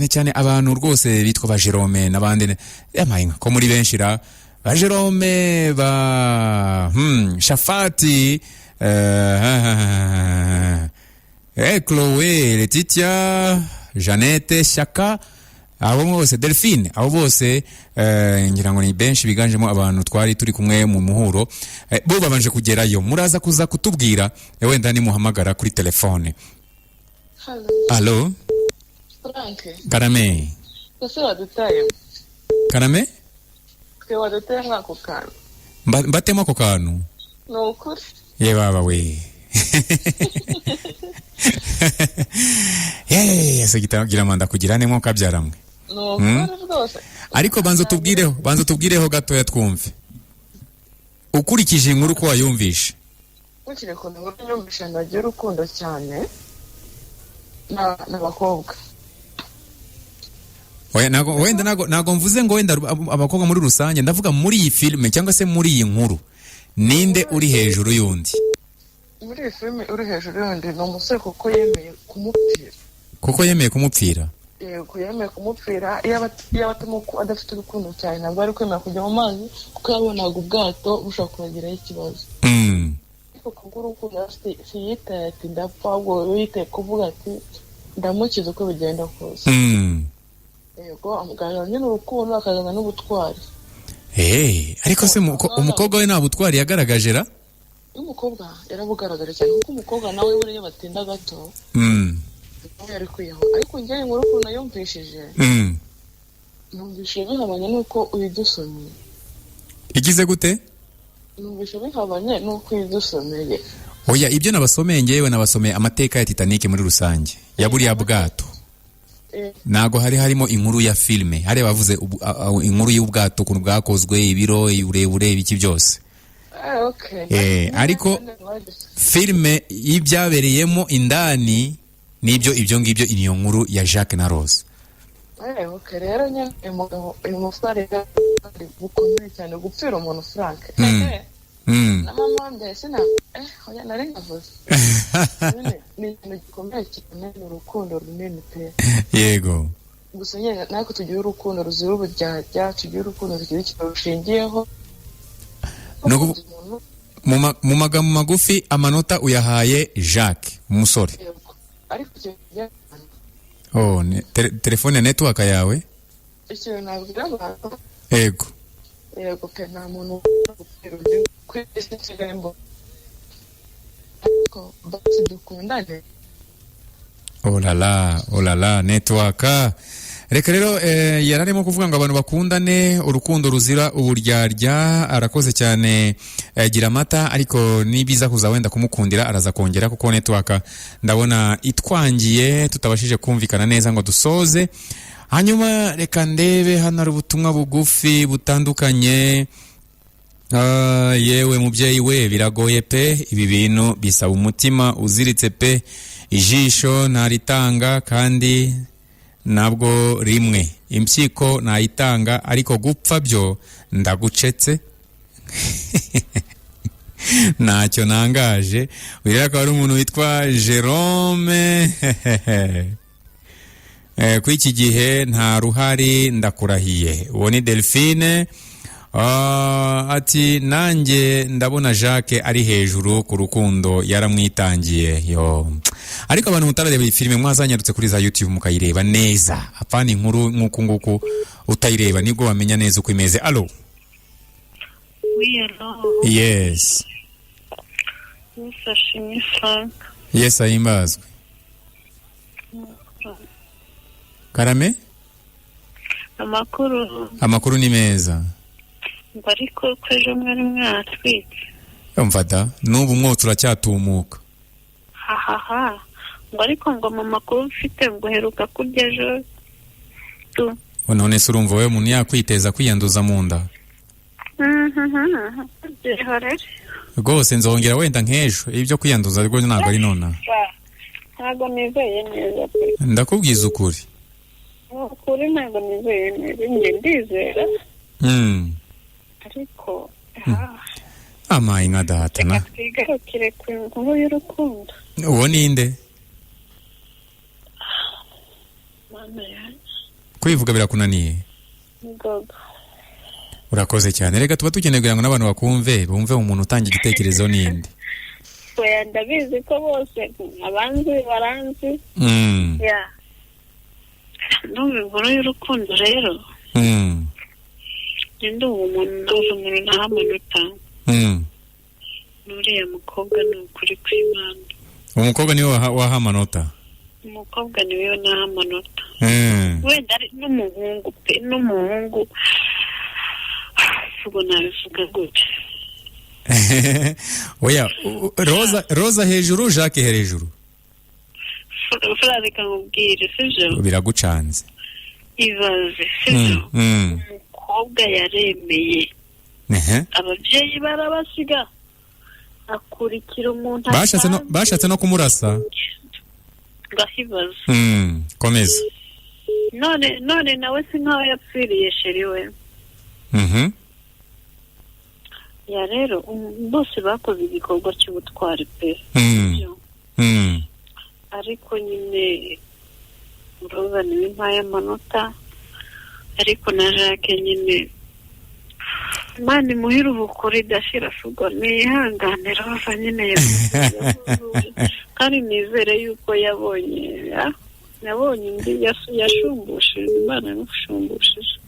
cyane abantu rwose bitwa ba Jerome n'abandi ko muri benshi ba Jerome, ba Shafati, Chloé, Letitia, Jeannette, Shaka, abo bose, Delphine, abo bose ngira ngo ni benshi biganjemo abantu twari turi kumwe mu muhuro, bo babanje kugerayo. Muraza kuza kutubwira wenda ni muhamagara kuri telefone. Allo Frank. Karame. Ese wadutaye? Karame? Twe wadutaye mwako kantu. Mbatemo ako kantu. No ukuri. Ye baba we. Ese gitagira manda kugirane nko kabyaramwe. No ukuri rwose. Ariko banzo tubwireho gato twumve. Ukurikije inkuru ko wayumvishe. Ukire ko nyumvisha nagiye urukundo cyane n'abakobwa. Wenda nago mvuze ngo wenda abakobwa muri rusange, ndavuga muri iyi filime cyangwa se muri iyi nkuru, ninde uri hejuru yundi? Muri iyi filime uri hejuru yundi ni umusore kuko yemeye kumupfira. Kuko yemeye kumupfira? Yego, yemeye kumupfira. Iyo adafite urukundo cyane ntabwo ari kwemera kujya mu mazi kuko yabonaga ubwato bushobora kubagiraho ikibazo. Ariko kubw'urukundo siyitaye ati ndapfa, ahubwo yitaye kuvuga ati ndamukiza uko bigenda kose. Yego, amuganira nyine urukundo akazana n'ubutwari. Ariko se umukobwa we nta butwari yagaragaje ra? Umukobwa yarabugaragaje cyane kuko umukobwa nawe buriya batinda gato. Yari kwiyaho. Ariko njye inkuru ukuntu yumvishije. Numvise bihabanye nuko uyidusomye. Igize gute? Numvise bihabanye nuko uyidusomeye. Oya, ibyo nabasomeye ngewe nabasomeye amateka ya Titanic muri rusange, ya buriya bwato. nago hari harimo inkuru ya filme hari bavuze inkuru y'ubwato kuntu bwakozwe ibiro uburebure ibiki byose. Okay. Ariko filme y'ibyabereyemo indani nibyo ibyo ngibyo iniyo nkuru ya Jacques na Rose. Okay, rero nyine uyu musore bukomeye cyane gupfira umuntu Frank. Na mama ndetse na oya narengavuze. Ni ikintu gikomeye cyane n'urukundo runini pe. Yego. Gusa nyine nako tugira urukundo ruzira uburyarya, tugira urukundo rugira ikintu rushingiyeho. Mu magambo magufi amanota uyahaye Jacques umusore. Ariko telefone network yawe? Icyo nabwira abantu. Yego pe nta muntu kuri Instagram ko basi dukundane. Oh la la network. Reka rero yararimo kuvuga ngo abantu bakundane urukundo ruzira uburyarya. Arakoze cyane gira mata, ariko nibiza kuza wenda kumukundira araza kongera kuko network ndabona itwangiye tutabashije kumvikana neza ngo dusoze. Hanyuma reka ndebe hano ari ubutumwa bugufi butandukanye. Yewe mubyeyi we biragoye pe, ibi bintu bisaba umutima uziritse pe, ijisho ntaritanga kandi nabwo rimwe, impyiko nayitanga ariko gupfa byo ndagucetse. Ntacyo nangaje. Uyu akaba ari umuntu witwa Jerome. Ku iki gihe nta ruhari ndakurahiye. Uwo ni Delphine. Ati nanjye ndabona Jacques ari hejuru ku rukundo yaramwitangiye. Ariko abantu mutarareba iyi filime mwazanyarutse kuri za YouTube mukayireba neza. Apana inkuru nk'uku utayireba nibwo wamenya neza uko imeze. Allo? Oui, hello. Yes. Nifashimye Frank. Yes, ahimbazwe. Karame? Amakuru ni meza. Ariko kwejo mwari mwatwitse. Umfata n'ubu mwotsi uracyatumuka. Hahaha. Ariko ngo mama ko mfite ngo heruka kurya ejo. None se urumva we umuntu yakwiteza kwiyanduza mu nda? Rwose nzongera wenda nk'ejo ibyo kwiyanduza ariko ntabwo ari nona. Ntabwo nizeye neza pe. Ndakubwiza ukuri. Ukuri ntabwo nizeye neza, njye ndizera. Ariko amayi nka data na. Twigarukire ku nkuru y'urukundo. Uwo ninde? Mama yanjye. Kwivuga birakunaniye? Ngogo. Urakoze cyane. Reka tuba tukeneye kugira ngo n'abantu bakumve bumve umuntu utanga igitekerezo ninde. Ndabizi ko bose abanzi baranzi. N'ubu inkuru y'urukundo rero. Ndi umuntu naha amanota. Nuriya mukobwa ni ukuri kw'Imana. Umukobwa niwe waha amanota? Umukobwa niwe naha amanota. Wenda ari n'umuhungu pe, n'umuhungu ubwo nabivuga gute. Oya, Rosa hejuru, Jacques hejuru. Reka nkubwire sibyo? Biragucanze. Ibaze sibyo? Umukobwa yaremeye. Ababyeyi barabasiga. Akurikira umuntu bashatse no kumurasa. Gahibaza. Komeza. None nawe si nkaho yapfiriye sheri we. Ya rero bose bakoze igikorwa cy'ubutwari pe. Ariko nyine Rosa niwe mpaye amanota, ariko na Jacques nyine Imana imuhira ubukuri idashira sugo nihangane Rosa nyine kandi nizere yuko yabonye indi yashumbushije Imana n'ushumbushishe.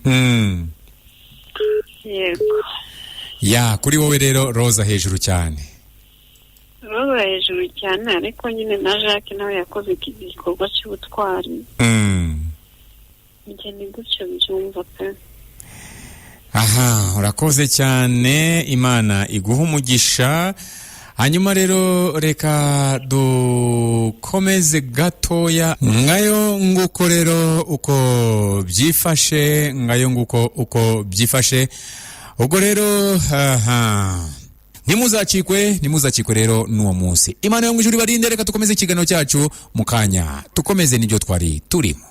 Yego. Ya kuri wowe rero Rosa hejuru cyane. Rosa hejuru cyane, ariko nyine na Jacques nawe yakoze iki gikorwa cy'ubutwari. Njye ni gutyo byumva pe. Aha, urakoze cyane, Imana iguha umugisha. hanyuma rero reka dukomeze gatoya ngayo nguko rero uko byifashe ubwo rero ntimuzacikwe rero n'uwo munsi. Imana yo mu ijuru ibarinde. Reka dukomeze ikiganiro cyacu mu kanya tukomeze n'ibyo twari turimo.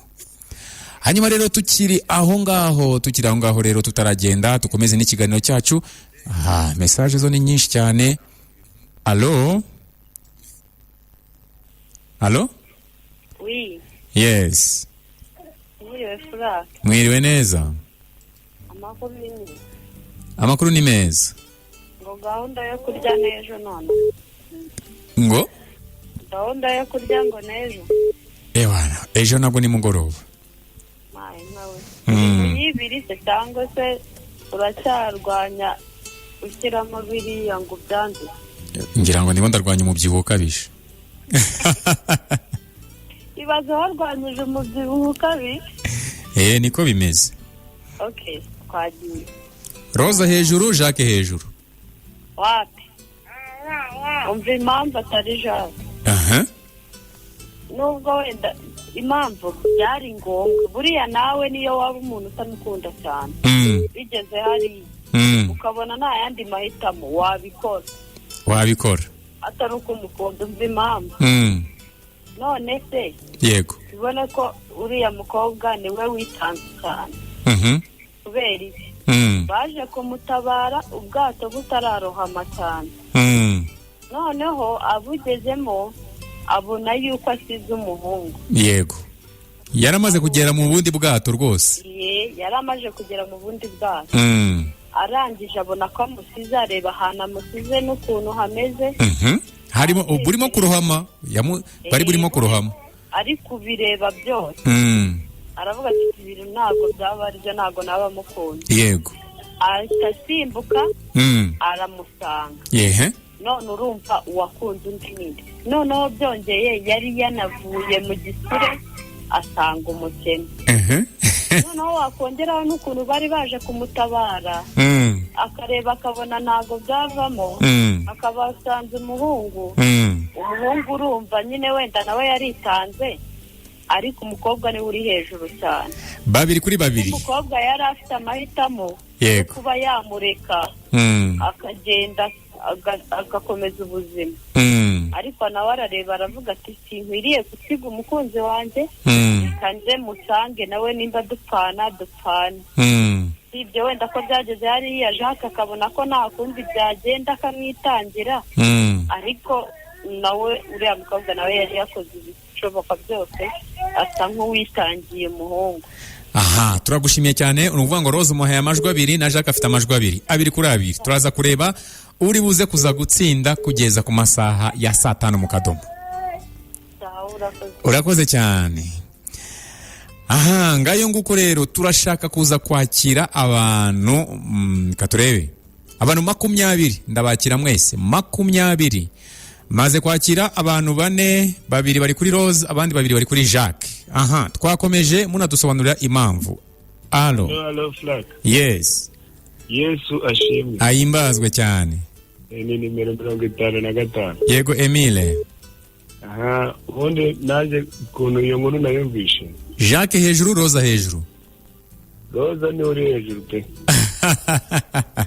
Hanyuma rero tukiri aho ngaho rero tutaragenda tukomeze n'ikiganiro cyacu. Message zo ni nyinshi cyane. Allo? Oui. Yes. Mwiriwe Fura. Mwiriwe neza. Amakuru ni meza. Ngo gahunda yo kurya n'ejo none. Ngo? Gahunda yo kurya ngo n'ejo. Ewana, ejo nabwo ni mugoroba. Ibiri se cyangwa se uracyarwanya ushyiramo biriya ngo byanze? Ngira ngo ndimo ndarwanya umubyibuho ukabije. Ibaze warwanyije umubyibuho ukabije? Niko bimeze. Okay, twagiye. Roza hejuru, Jacques hejuru. Wapi? Umva impamvu atari Jacques. Nubwo wenda impamvu byari ngombwa. Buriya nawe niyo waba umuntu utamukunda cyane. Bigeze hari ukabona nta yandi mahitamo wabikora. Atari uko umukunda. Umva impamvu. None se yego ubona ko uriya mukobwa niwe witanze cyane. Kubera iki? Baje kumutabara ubwato butararohama cyane. Noneho abugezemo abona yuko asize umuhungu. Yego yaramaze kugera mu bundi bwato rwose. Yaramaje kugera mu bundi bwato. Arangije abona ko amusize, areba ahantu amusize n'ukuntu hameze. Harimo burimo kurohama, bari burimo kurohama. Ari kubireba byose. Aravuga ati ibintu ntabwo byaba aribyo, ntabwo naba mukunda. Yego asimbuka aramusanga. None urumva uwakunze undi ninde. Noneho byongeye yari yanavuye mu gisire asanga umukene. Noneho wakongeraho n'ukuntu bari baje kumutabara. Akareba akabona ntabwo byavamo. Akaba asanze umuhungu. Umuhungu urumva nyine wenda nawe yaritanze, ariko umukobwa niwe uri hejuru cyane. Babiri kuri babiri. Umukobwa yari afite amahitamo yo kuba yamureka akagenda agakomeza ubuzima. Ariko nawe arareba aravuga ati sinkwiriye gusiga umukunzi wanjye, kandi musange nawe nimba dupfana. Ibyo wenda ko byageze hariya Jacques akabona ko nta kundi byagenda akamwitangira. Ariko nawe uriya mukobwa nawe yari yakoze ibishoboka byose asa nk'uwitangiye umuhungu. Turagushimiye cyane. Uruvuga ngo Rose umuhaye amajwi 2 na Jacques afite amajwi 2 kuri 2. Turaza kureba uri buze kuza gutsinda kugeza ku masaha ya 5 mu kadomo. Urakoze cyane. Ngayo nguko rero turashaka kuza kwakira abantu katurebe. Abantu 20 ndabakira mwese 20. Maze kwakira abantu 4, 2 bari kuri Rose, abandi 2 bari kuri Jacques. Twakomeje munadusobanurira impamvu. Hello Flag. Yes. Yesu ashimwe. Ahimbazwe cyane. Ni nimero 55. Yego Emile. Ubundi naje kuntu iyo nkuru nayumvishe. Jacques hejuru, Rosa hejuru. Rosa ni uri hejuru pe.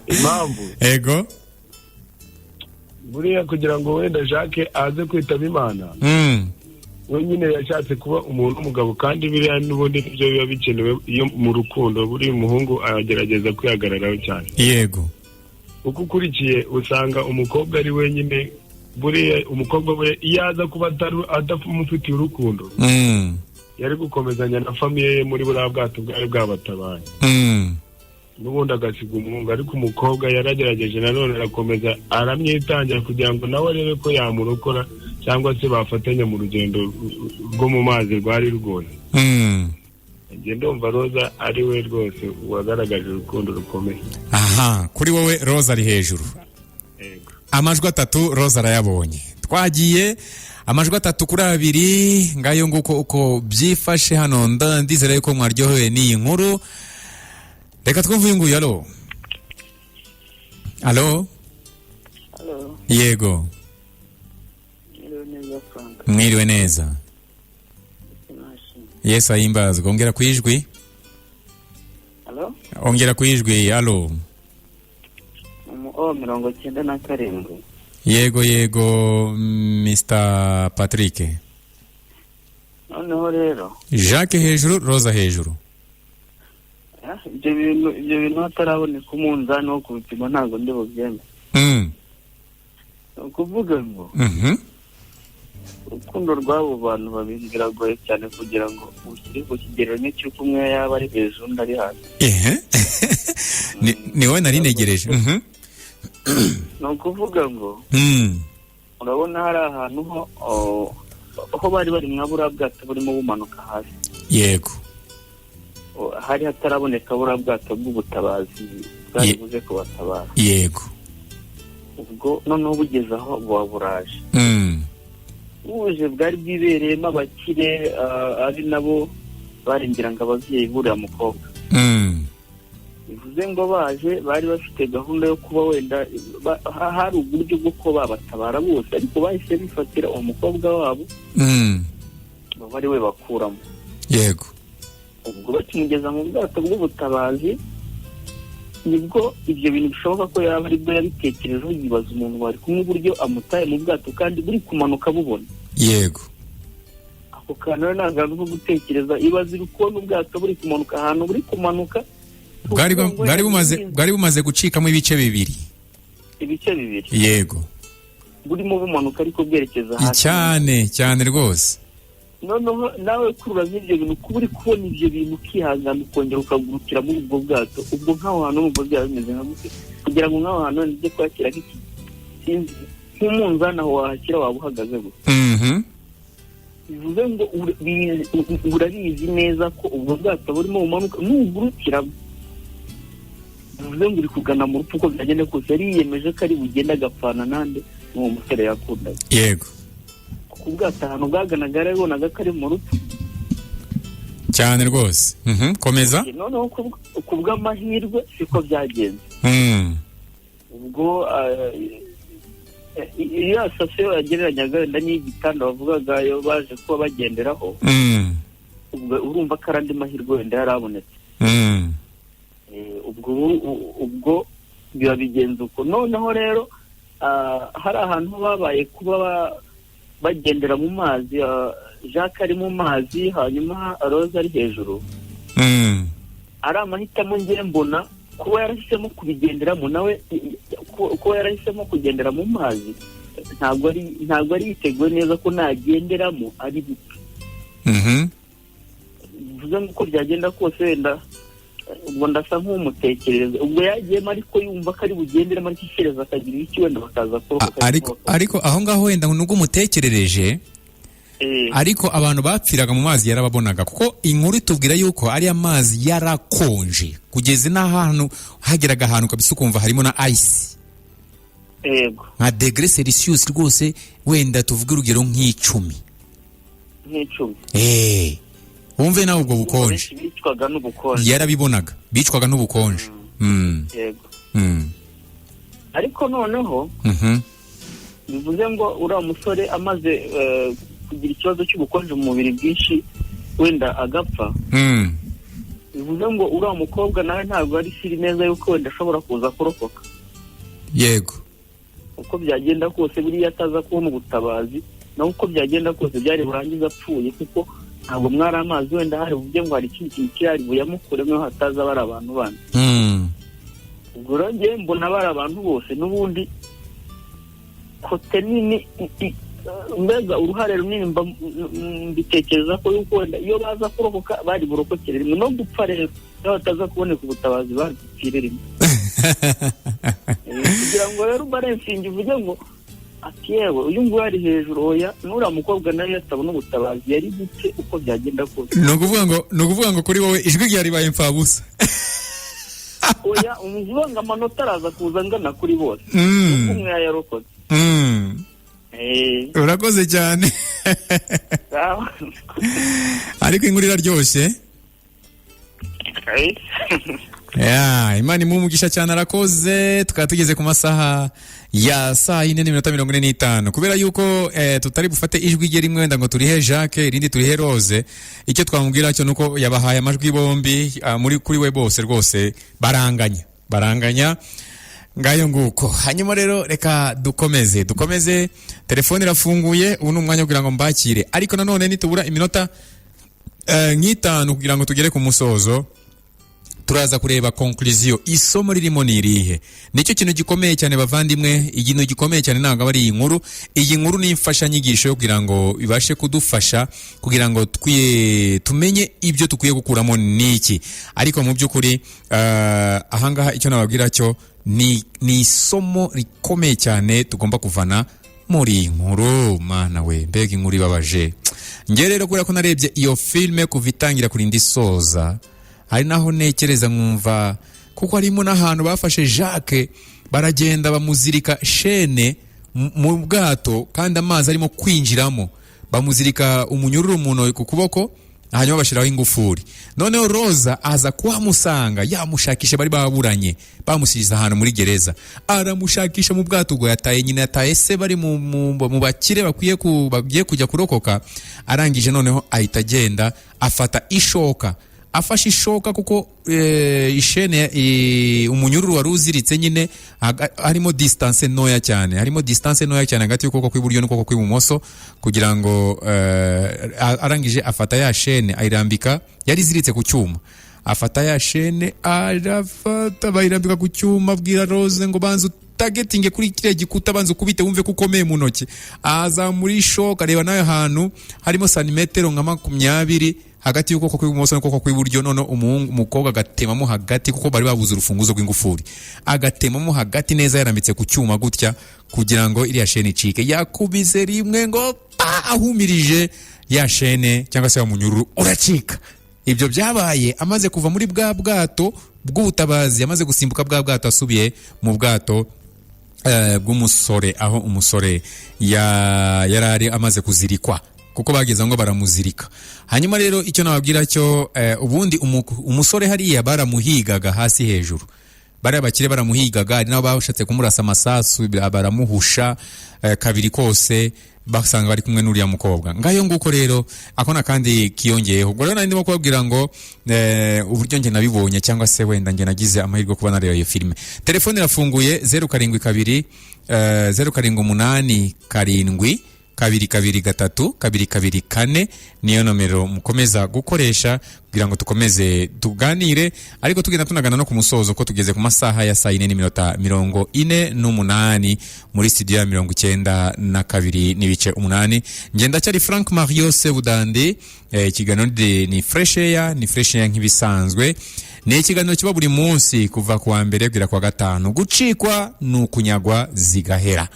Impamvu. Ego. Buriya kugira ngo wenda Jacques aze kwitaba Imana. We nyine yashatse kuba umuntu w'umugabo, kandi biriya n'ubundi ibyo biba bikenewe iyo mu rukundo buri umuhungu agerageza kwihagararaho cyane. Yego. Uko ukurikiye usanga umukobwa ari wenyine. Buriya umukobwa we iyo aza kuba adafumufitiye urukundo, yari gukomezanya na famiye ye muri buriya bwato bwari bwabatabaye. N'ubundi agasiga umuhungu, ariko umukobwa yaragerageje nanone arakomeza aramwitangira kugira ngo nawe arebe ko yamurokora cyangwa se bafatanya mu rugendo rwo mu mazi rwari rugoye. Njye ndumva Rosa ari we rwose wagaragaje urukundo rukomeye. Kuri wowe Rosa ari hejuru. Amajwi 3 Rosa arayabonye. Twagiye amajwi 3 kuri 2. Ngayo nguko uko byifashe hano. Ndizera yuko mwaryohewe n'iyi nkuru. Reka twumve uyu nguyu. Allo. Hello. Yego. Mwiriwe neza. Yesu ahimbazwe. Ongera kwijwi. Halo? Ongera kwijwi. Halo. 97. Yego Mr. Patrick. Noneho rero Jacques hejuru, Rosa hejuru. Ibyo bintu hataraboneka umunzani wo kubipima ntabwo ndi bubyemere. Ukuvuga ngo urukundo rw'abo bantu babiri biragoye cyane kugira ngo ushyire ku kigero cy'uko umwe yaba ari hejuru undi ari hasi. Ni wowe nari negereje. Ni ukuvuga ngo urabona hari ahantu ho bari mwa buriya bwato burimo bumanuka hasi. Yego. Hari hataraboneka buriya bwato bw'ubutabazi bwari buze kubatabara. Yego. Ubwo noneho bugeze aho buba buraje. Buje bwari bwibereyemo abakire ari nabo barengera ngo ababyeyi buriya mukobwa. Bivuze ngo baje bari bafite gahunda yo kuba wenda hari uburyo bwo kuba babatabara bose, ariko bahise bifatira uwo mukobwa wabo bari we bakuramo. Yego. Ubwo bakimugeza mu bwato bw'ubutabazi nibwo ibyo bintu bishoboka ko yaba ari bwo yabitekerejeho, yibaza umuntu wari kumwe uburyo amutaye mu bwato kandi buri kumanuka bubona. Yego. Ako kantu rero ntabwo ari gutekereza, ibaze uri kubona ubwato buri kumanuka ahantu buri kumanuka bwari bumaze gucikamo ibice bibiri. Ibice bibiri. Yego. Burimo bumanuka ariko bwerekeza hasi. Cyane rwose. Noneho nawe kurura nk'ibyo bintu kuba uri kubona ibyo bintu ukihangana ukongera ukagurukira muri ubwo bwato, ubwo nk'aho hantu ubwo byaba bimeze nka gute kugira ngo nk'aho hantu nijye kwakira iki sinzi nk'umunzani aho wahakira waba uhagaze gute. Bivuze ngo urabizi neza ko ubwo bwato burimo bumanuka nugurukira. Bivuze ngo uri kugana mu rupfu uko byagenda kose, yari yiyemeje ko ari bugenda agapfana nande n'uwo musore yakundaga. Yego. Ku bwato ahantu bwaganaga yarabonaga ko ari mu rupfu cyane rwose. Komeza. Noneho ku bw'amahirwe siko byagenze. Ubwo iyo sitasiyo yagereranyaga wenda n'igitanda bavugaga yo baje kuba bagenderaho, ubwo urumva ko ari andi mahirwe wenda yarabonetse. Ubwo biba bigenze uko. Noneho rero hari ahantu babaye kuba bagendera mu mazi, Jacques ari mu mazi hanyuma Rosa ari hejuru. Ari amahitamo ngiye mbona kuba yarahisemo kubigenderamo nawe, kuba yarahisemo kugendera mu mazi ntabwo ari yiteguye neza ko nagenderamo ari bito. Bivuze ngo uko byagenda kose wenda ubwo ndasa nk'umutekerereza, ubwo yagiyemo ariko yumva ko ari bugenderamo ariko ikereza akagira iki wenda bakaza kurokoka. Ariko aho ngaho wenda nubwo umutekerereje, ariko abantu bapfiraga mu mazi yarababonaga, kuko inkuru itubwira yuko ari amazi yarakonje kugeza n'ahantu hageraga ahantu kabisa ukumva harimo na ice. Yego. Nka degree Celsius rwose wenda tuvuge urugero nk'icumi. Wumve nawe ubwo bukonje. Bicwaga n'ubukonje. Yarabibonaga. Bicwaga n'ubukonje. Yego. Ariko noneho bivuze ngo uriya musore amaze kugira ikibazo cy'ubukonje mu mubiri bwinshi wenda agapfa. Bivuze ngo uriya mukobwa nawe ntabwo ari siri neza yuko wenda ashobora kuza kurokoka. Yego. Uko byagenda kose buriya ataza kubona ubutabazi, naho uko byagenda kose byari burangiza apfuye, kuko ntabwo mwari amazi wenda hari uvuge ngo hari ikindi kintu kirari buyamukuremo hataza bari abantu bandi. Ubwo rero njye mbona bari abantu bose n'ubundi kote nini, mbega uruhare runini mbitekereza ko yuko wenda iyo baza kurokoka bari burokokere rimwe, no gupfa rero iyo bataza kuboneka ubutabazi bari gupfire rimwe. Kugira ngo rero barensinge uvuge ngo ati yewe uyu nguyu ari hejuru, oya n'uriya mukobwa nawe yatabona ubutabazi yari gute uko byagenda kose. Ni ukuvuga ngo kuri wowe ijwi ryari ribaye imfabusa. Oya umuvuga ngo amanota araza kuza angana kuri bose kuko umwe yayarokotse. Urakoze cyane. Ariko inkuru iraryoshye. Imana imuhe umugisha cyane, arakoze. Tukaba tugeze ku masaha ya saa 4:45 kubera yuko tutari bufate ijwi rye rimwe wenda ngo turihe Jacques irindi turihe Rose. Icyo twamubwira cyo nuko yabahaye amajwi bombi muri kuri we bose rwose baranganya ngayo nguko. Hanyuma rero reka dukomeze telefone irafunguye. Ubu ni umwanya kugira ngo mbakire, ariko nanone nitubura iminota nk'itanu kugira ngo tugere ku musozo, turaza kureba conclusion, isomo ririmo nirihe. Nicyo kintu gikomeye cyane bavandimwe, ikintu gikomeye cyane ntabwo ari iyi nkuru ni imfashanyigisho kugira ngo ibashe kudufasha kugira ngo tumenye ibyo tukwiye gukuramo niki. Ariko mu by'ukuri ahangaha icyo nababwira cyo ni isomo rikomeye cyane tugomba kuvana muri nkuru. Mana we, mbega inkuru ibabaje. Nge rero kubera ko narebye iyo filme kuva itangira kurinda isoza, hari naho nekereza nkumva, kuko harimo n'ahantu bafashe Jacques baragenda bamuzirika shene mu bwato kandi amazi arimo kwinjiramo, bamuzirika umunyururu umuntu ku kuboko, hanyuma bashiraho ingufuri. Noneho Rosa aza kuhamusanga, yamushakisha, bari baburanye, bamusigiza ahantu muri gereza, aramushakisha mu bwato ubwo yataye se bari mu bakire bagiye kujya kurokoka. Arangije noneho ahita agenda afata ishoka, afashe ishoka kuko ishene umunyururu wari uziritse nyine harimo distance ntoya cyane hagati y'ukuboko kw'iburyo n'ukuboko kw'ibumoso, kugira ngo arangije afata ya shene ayirambika, yari iziritse ku cyuma, afata ya shene bayirambika ku cyuma, abwira Rose ngo banza targeting kuri kiriya gikuta, banza ukubite wumve ko ukomeye mu ntoki. Aza muri shoka, reba nayo hantu harimo santimetero nka 20 hagati y'ukuboko kw'ibumoso n'ukuboko kw'iburyo. None umukobwa agatemamo hagati, kuko bari babuze urufunguzo rw'ingufuri, agatemamo hagati neza, yarambitse ku cyuma gutya kugira ngo iriya shene icike. Yakubize rimwe ngo ahumirije ya shene cyangwa se umunyururu uracika. Ibyo byabaye amaze kuva muri bwa bwato bw'ubutabazi, amaze gusimbuka bwa bwato asubiye mu bwato bw'umusore, aho umusore yarari amaze kuzirikwa, kuko bageze ngo baramuzirika. Hanyuma rero icyo nababwira cyo ubundi umusore hariya baramuhigaga hasi hejuru, bari abakire baramuhigaga, ari nabo bashatse kumurasa amasasu, baramuhusha kabiri kose, basanga bari kumwe n'uriya mukobwa. Ngayo nguko rero akona kandi kiyongeyeho. Ubwo rero nari ndimo kubabwira ngo uburyo nge nabibonye, cyangwa se wenda nge nagize amahirwe kuba nareba iyo filime. Telefone irafunguye 072 078 7 223 niyo nomero mukomeza gukoresha kugira ngo tukomeze tuganire, ariko tugenda tunagana no ku musozo ko tugeze ku masaha ya 4:48 muri studio ya 92.8. Ngenda cyari Frank Mario Sebudande. Ikiganiro ni Fresh Air, nk'ibisanzwe. Ni ikiganiro kiba buri munsi kuva kuwa mbere kugera kwa gatanu. Gucikwa n'ukunyagwa zigahera.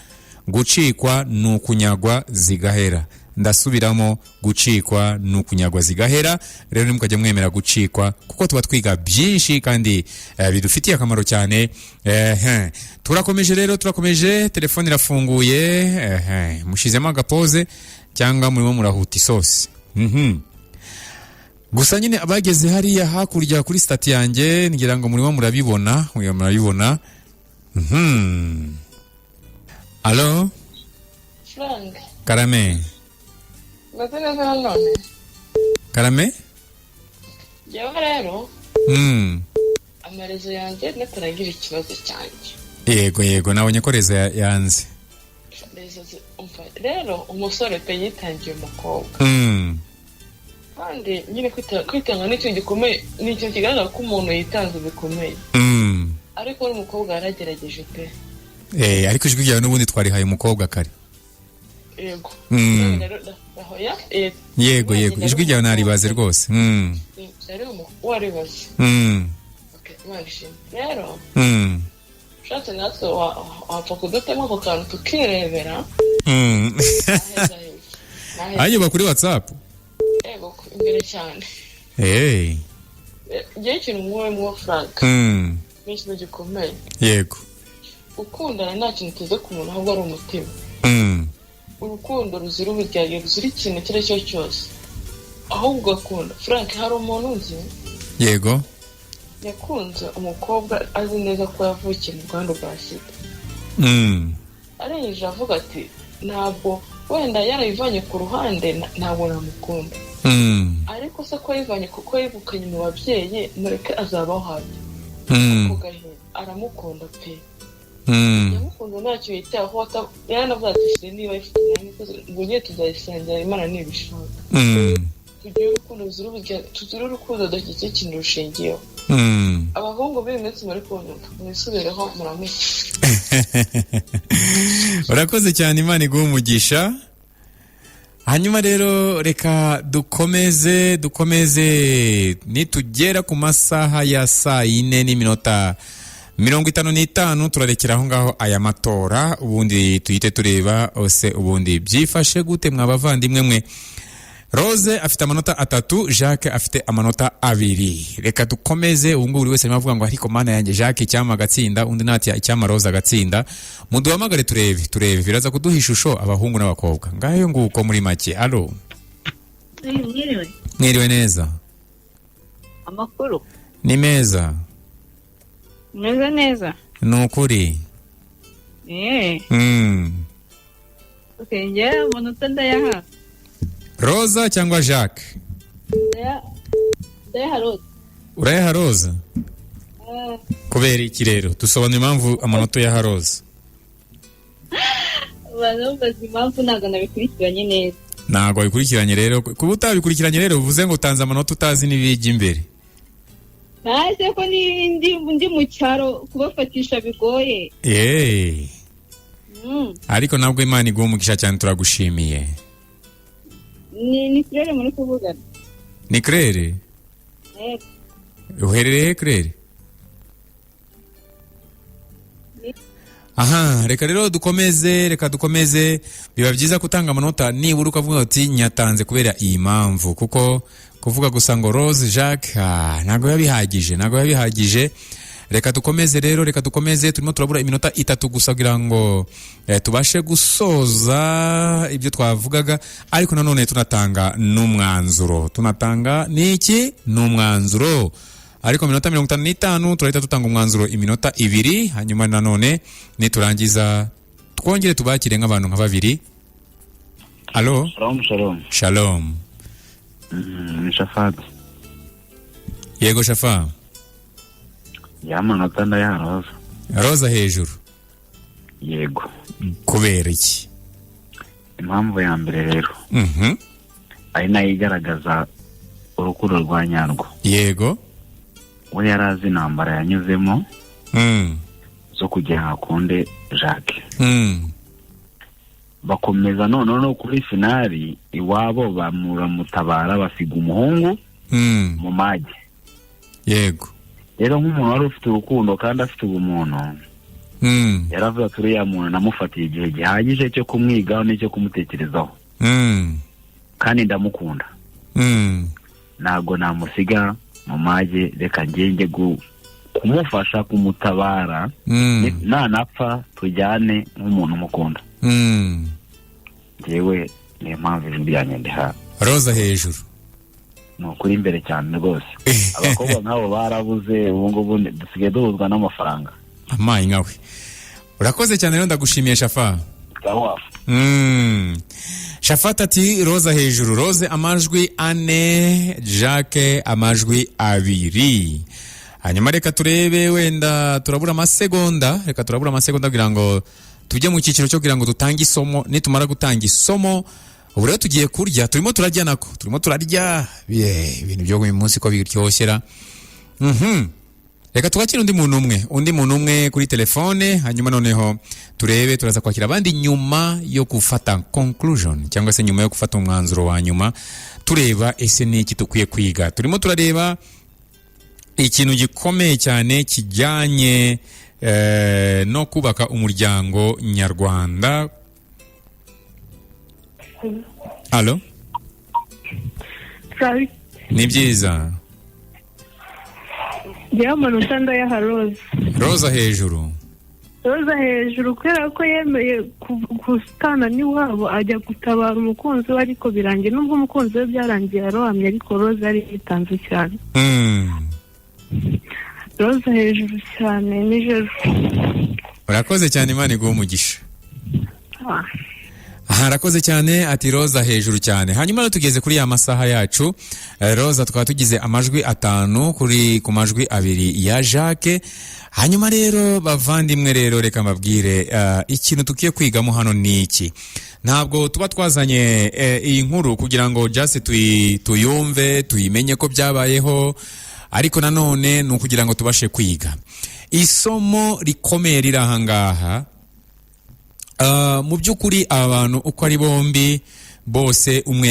Ndasubiramo, gucikwa n'ukunyagwa zigahera. Rero nimukajya mwemera gucikwa, kuko tuba twiga byinshi kandi bidufitiye akamaro cyane. Turakomeje rero, telefone irafunguye. Mushizemo agapoze cyangwa murimo murahuta isosi. Gusa nyine abageze hariya hakurya kuri stati yanjye, ngira ngo murimo murabibona. Allo? Frank. Karame. Ndatene none. Karame? Yewe rero. Amarezo yanjye nataragira ikibazo cyanjye. Yego nabonye ko rezo yanze. Rero umusore pe yitangiye umukobwa. Kandi nyine kwitanga n'icyo gikomeye, n'icyo kigaragara ko umuntu yitanze bikomeye. Ariko n'umukobwa yaragerageje pe. Ariko ijwi ryawe n'ubundi twarihaye umukobwa kare. Yego ijwi ryawe naribaze rwose. Rero waribaze. Rero ushatse natwe wapfa kudutema ako kantu tukirebera. Hanyuma kuri WhatsApp. Yego imbere cyane. Ngiye ikintu muwe Frank. Ni ikintu gikomeye. Yego. Ukundana nta kintu kiza ku muntu, ahubwo ari umutima. Urukundo ruzira uburyarya, ruzira ikintu icyo ari cyo cyose, ahubwo ugakunda. Frank, hari umuntu nzi. Yego. Yakunze umukobwa azi neza ko yavukiye mu Rwanda rwa Sida. arengeje avuga ati ntabwo wenda yarayivanye ku ruhande ntabwo namukunda ariko se ko yivanye kuko yivukanye mu babyeyi mureke azabaho hajya ako gahinda aramukunda pe yamukunda ntacyo yitaho yaranavuga ati shire niba ifite ngo ugiye tuzayisangira Imana nibishaka tugire urukundo dufite ikintu rushingiyeho abahungu b'iyi minsi muri kunyumva mwisubireho muramuke. urakoze cyane, Imana iguhe umugisha. Hanyuma rero reka dukomeze nitugera ku masaha ya 4:55 turarekera aho ngaho aya matora, ubundi tuyite tureba ose ubundi byifashe gute mwabavandimwe mwe. Rose afite amanota 3, Jacques afite amanota 2. Reka dukomeze, ubu ngubu buri wese arimo avuga ngo ariko mana yanjye Jacques icyama agatsinda, undi nati icyama Rose agatsinda. Muduhamagare turebe biraza kuduha ishusho abahungu n'abakobwa. Ngayo nguko muri make. Allo. Mwiriwe neza. Amakuru. Ni meza. Meza neza. Nukuri. Okay, njye amanota ndayaha. Rosa cyangwa Jacques? Ndayaha Rose. Urayaha Rose? Kubera iki rero? Dusobanura impamvu amanota ya Rose. Bazi impamvu ntabwo nabikurikiranye neza. Ntabwo wabikurikiranye rero. Kuba utabikurikiranye rero uvuze ngo utanze amanota utazi n'ibijya imbere. Nase ko ndi mu cyaro kubafatisha bigoye. Ariko nabwo Imana iguha umugisha cyane, turagushimiye. Ni Claire muri kuvugana. Ni Claire? Uherereye Claire? Aha, reka rero dukomeze. Biba byiza gutanga amanota nibura ukavuga uti nyatanze kubera iyi mpamvu, kuko kuvuga gusa ngo Rose Jacques ntago yabihagije. Reka dukomeze turimo turabura iminota 3 gusa kugira ngo tubashe gusoza ibyo twavugaga, ariko nanone tunatanga n'umwanzuro. N'umwanzuro. Ariko minota 55 turahita dutanga umwanzuro iminota 2, hanyuma nanone niturangiza twongere tubakire nk'abantu nka 2. Allo? Shalom. Shafat. Yego Shafa. Yamanota ndayaha Rosa. Rosa hejuru. Yego. Kubera iki? Impamvu ya mbere rero. Ari nayo igaragaza urukundo rwa nyarwo. Yego. We yarazi intambara yanyuzemo zo kugira hakunde Jacques. Bakomeza no kuri finali iwabo bamutabara basiga umuhungu mu magi. Yego. Rero nk'umuntu wari ufite urukundo kandi afite ubumuntu, yaravuga turi ya muntu namufatiye igihe gihagije cyo kumwigaho n'icyo kumutekerezaho, kandi ndamukunda, ntabwo namusiga mu mage, reka ngenge kumufasha kumutabara, nanapfa tujyane nk'umuntu mukunda. Jewe niyo mpamvu ijwi ryanjye ndiha Rosa hejuru. Nukuri imbere cyane rwose. Abakobwa nk'abo barabuze, ubu ngubu dusigaye duhuzwa n'amafaranga. Amayi nkawe. Urakoze cyane rero, ndagushimiye Shafa. Shafat ati Rosa hejuru. Rose amajwi 4, Jacques amajwi 2. Hanyuma reka turebe, wenda turabura amasegonda kugira ngo tujye mu cyiciro cyo kugira ngo dutange isomo. Nitumara gutanga isomo, ubu rero tugiye kurya, turimo turarya ibintu byo uyu munsi ko biryoshera. Reka twakire undi muntu umwe kuri telefone, hanyuma noneho turebe, turaza kwakira abandi nyuma yo gufata conclusion cyangwa se nyuma yo gufata umwanzuro wa nyuma, tureba ese ni iki tukwiye kwiga. Turimo turareba ikintu gikomeye cyane kijyanye no kubaka umuryango nyarwanda. Allo? Sawi. Ni byiza. Njyewe amanota ndayaha Rose. Rosa hejuru. Rosa hejuru kubera ko yemeye gusitana n'iwabo ajya gutabara umukunzi we, ariko birangiye nubwo umukunzi we byarangiye arohamye, ariko Rosa yari yitanze cyane. Rosa hejuru cyane nijoro. Urakoze cyane, Imana iguhe umugisha. harakoze cyane ati Roza hejuru cyane. Hanyuma rero tugeze kuri ya masaha yacu. Roza twaba tugize amajwi 5 kuri ku majwi 2 ya Jacques. Hanyuma rero bavandimwe rero reka mbabwire ikintu tukiye kwigamo hano ni iki. Ntabwo tuba twazanye iyi nkuru kugira ngo just tuyumve tuyimenye ko byabayeho, ariko nanone ni ukugira ngo tubashe kwiga isomo rikomeye riri ahangaha. Mu by'ukuri abantu uko ari bombi bose umwe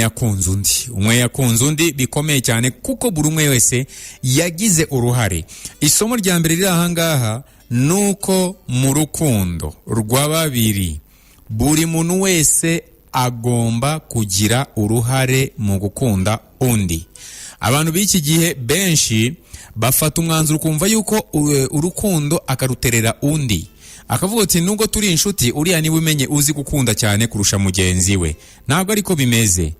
yakunze undi bikomeye cyane, kuko buri umwe wese yagize uruhare. Isomo rya mbere riri ahangaha nuko mu rukundo rwa babiri buri muntu wese agomba kugira uruhare mu gukunda undi. Abantu b'iki gihe benshi bafata umwanzuro kumva yuko urukundo akaruterera undi, akavuga ati nubwo turi inshuti uriya niwe umenye uzi gukunda cyane kurusha mugenzi we. Ntabwo ariko bimeze,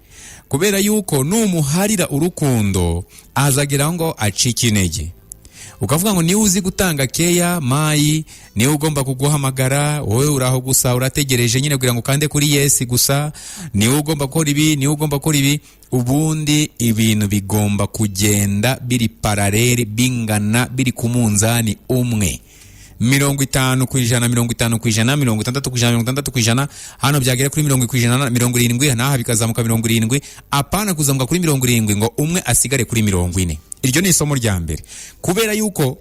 kubera yuko numuharira urukundo azagera ngo acike intege. Ukavuga ngo niwe uzi gutanga keya mayi, niwe ugomba kuguhamagara, wowe uraho gusa urategereje nyine kugira ngo kande kuri yes gusa, niwe ugomba gukora ibi, niwe ugomba gukora ibi. Ubundi ibintu bigomba kugenda biri paralele, bingana, biri ku munzani umwe. 50%, 50%, 60%, 60%. Hano byagera kuri 70%, 70%, naha bikazamuka 70%. Apana kuzamuka kuri 70% ngo umwe asigare kuri 40. Iryo ni isomo rya mbere, kubera yuko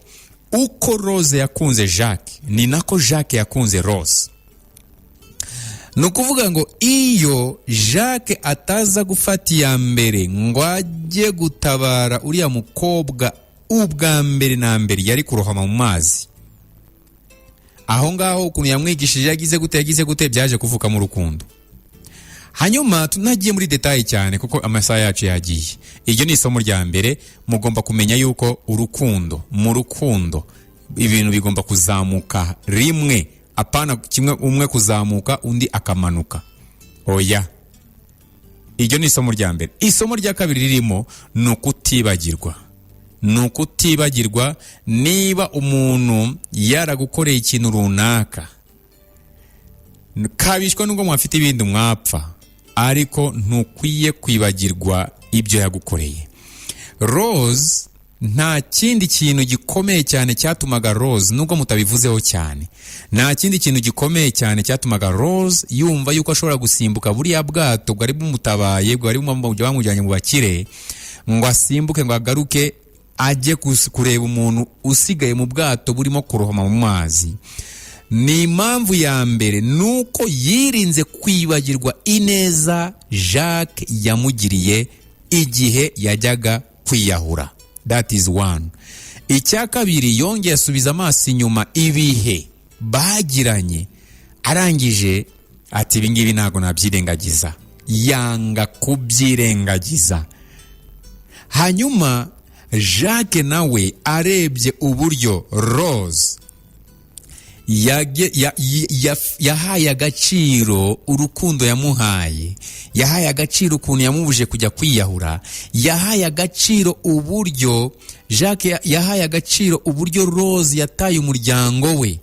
uko Rose yakunze Jacques ni nako Jacques yakunze Rose. Nukuvuga ngo iyo Jacques ataza gufata ya mbere ngo ajye gutabara uriya mukobwa ubwa mbere na mbere yari kurohama mu mazi, aho ngaho ukuntu yamwigishije yagize gute byaje kuvuka mu rukundo. Hanyuma tunagiye muri detail cyane kuko amasaha yacu yagiye. Iryo ni isomo rya mbere, mugomba kumenya yuko mu rukundo ibintu bigomba kuzamuka rimwe, apana kimwe umwe kuzamuka undi akamanuka. Oya, iryo ni isomo rya mbere. Isomo rya kabiri ririmo nukutibagirwa niba umuntu yaragukoreye ikintu runaka, kabishwa nubwo mwafite ibindi mwapfa, ariko ntukwiye kwibagirwa ibyo yagukoreye. Rose nta kindi kintu gikomeye cyane cyatumaga Rose, nubwo mutabivuzeho cyane, nta kindi kintu gikomeye cyane cyatumaga Rose yumva yuko ashobora gusimbuka buriya bwato bwari bumutabaye, bwari bumujyanye mu bakire, ngo asimbuke ngo agaruke ajye kureba umuntu usigaye mu bwato burimo kurohama mu mazi. Ni impamvu ya mbere nuko yirinze kwibagirwa ineza Jacques yamugiriye igihe yajyaga kwiyahura. That is one. Icya kabiri, yongeye asubiza amaso inyuma ibihe bagiranye, arangije ati ibingibi ntago nabyirengagiza, yanga kubyirengagiza. Hanyuma Jacques nawe arebye uburyo Rose yahaye agaciro urukundo yamuhaye, yahaye agaciro ukuntu yamubuje kujya kwiyahura, yahaye agaciro uburyo Jacques yahaye agaciro uburyo Rose yataye umuryango we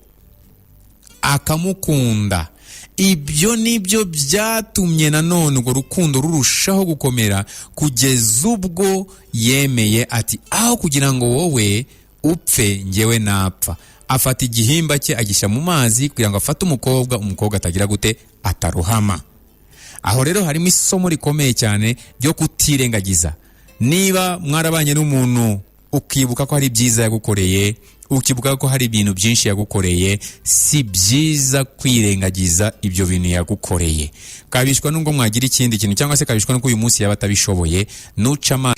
akamukunda. Ibyo nibyo byatumye nanone urwo rukundo rurushaho gukomera kugeza ubwo yemeye ati aho kugira ngo wowe upfe njyewe napfa. Afata igihimba cye agisha mu mazi kugira ngo afate umukobwa atagira gute, ataruhama. Aho rero harimo isomo rikomeye cyane ryo kutirengagiza. Niba mwarabanye n'umuntu ukibuka ko hari byiza yagukoreye, ukibuka ko hari ibintu byinshi yagukoreye, si byiza kwirengagiza ibyo bintu yagukoreye. Kabishwa nubwo mwagira ikindi kintu, cyangwa se kabishwa nuko uyu munsi yaba atabishoboye, nuca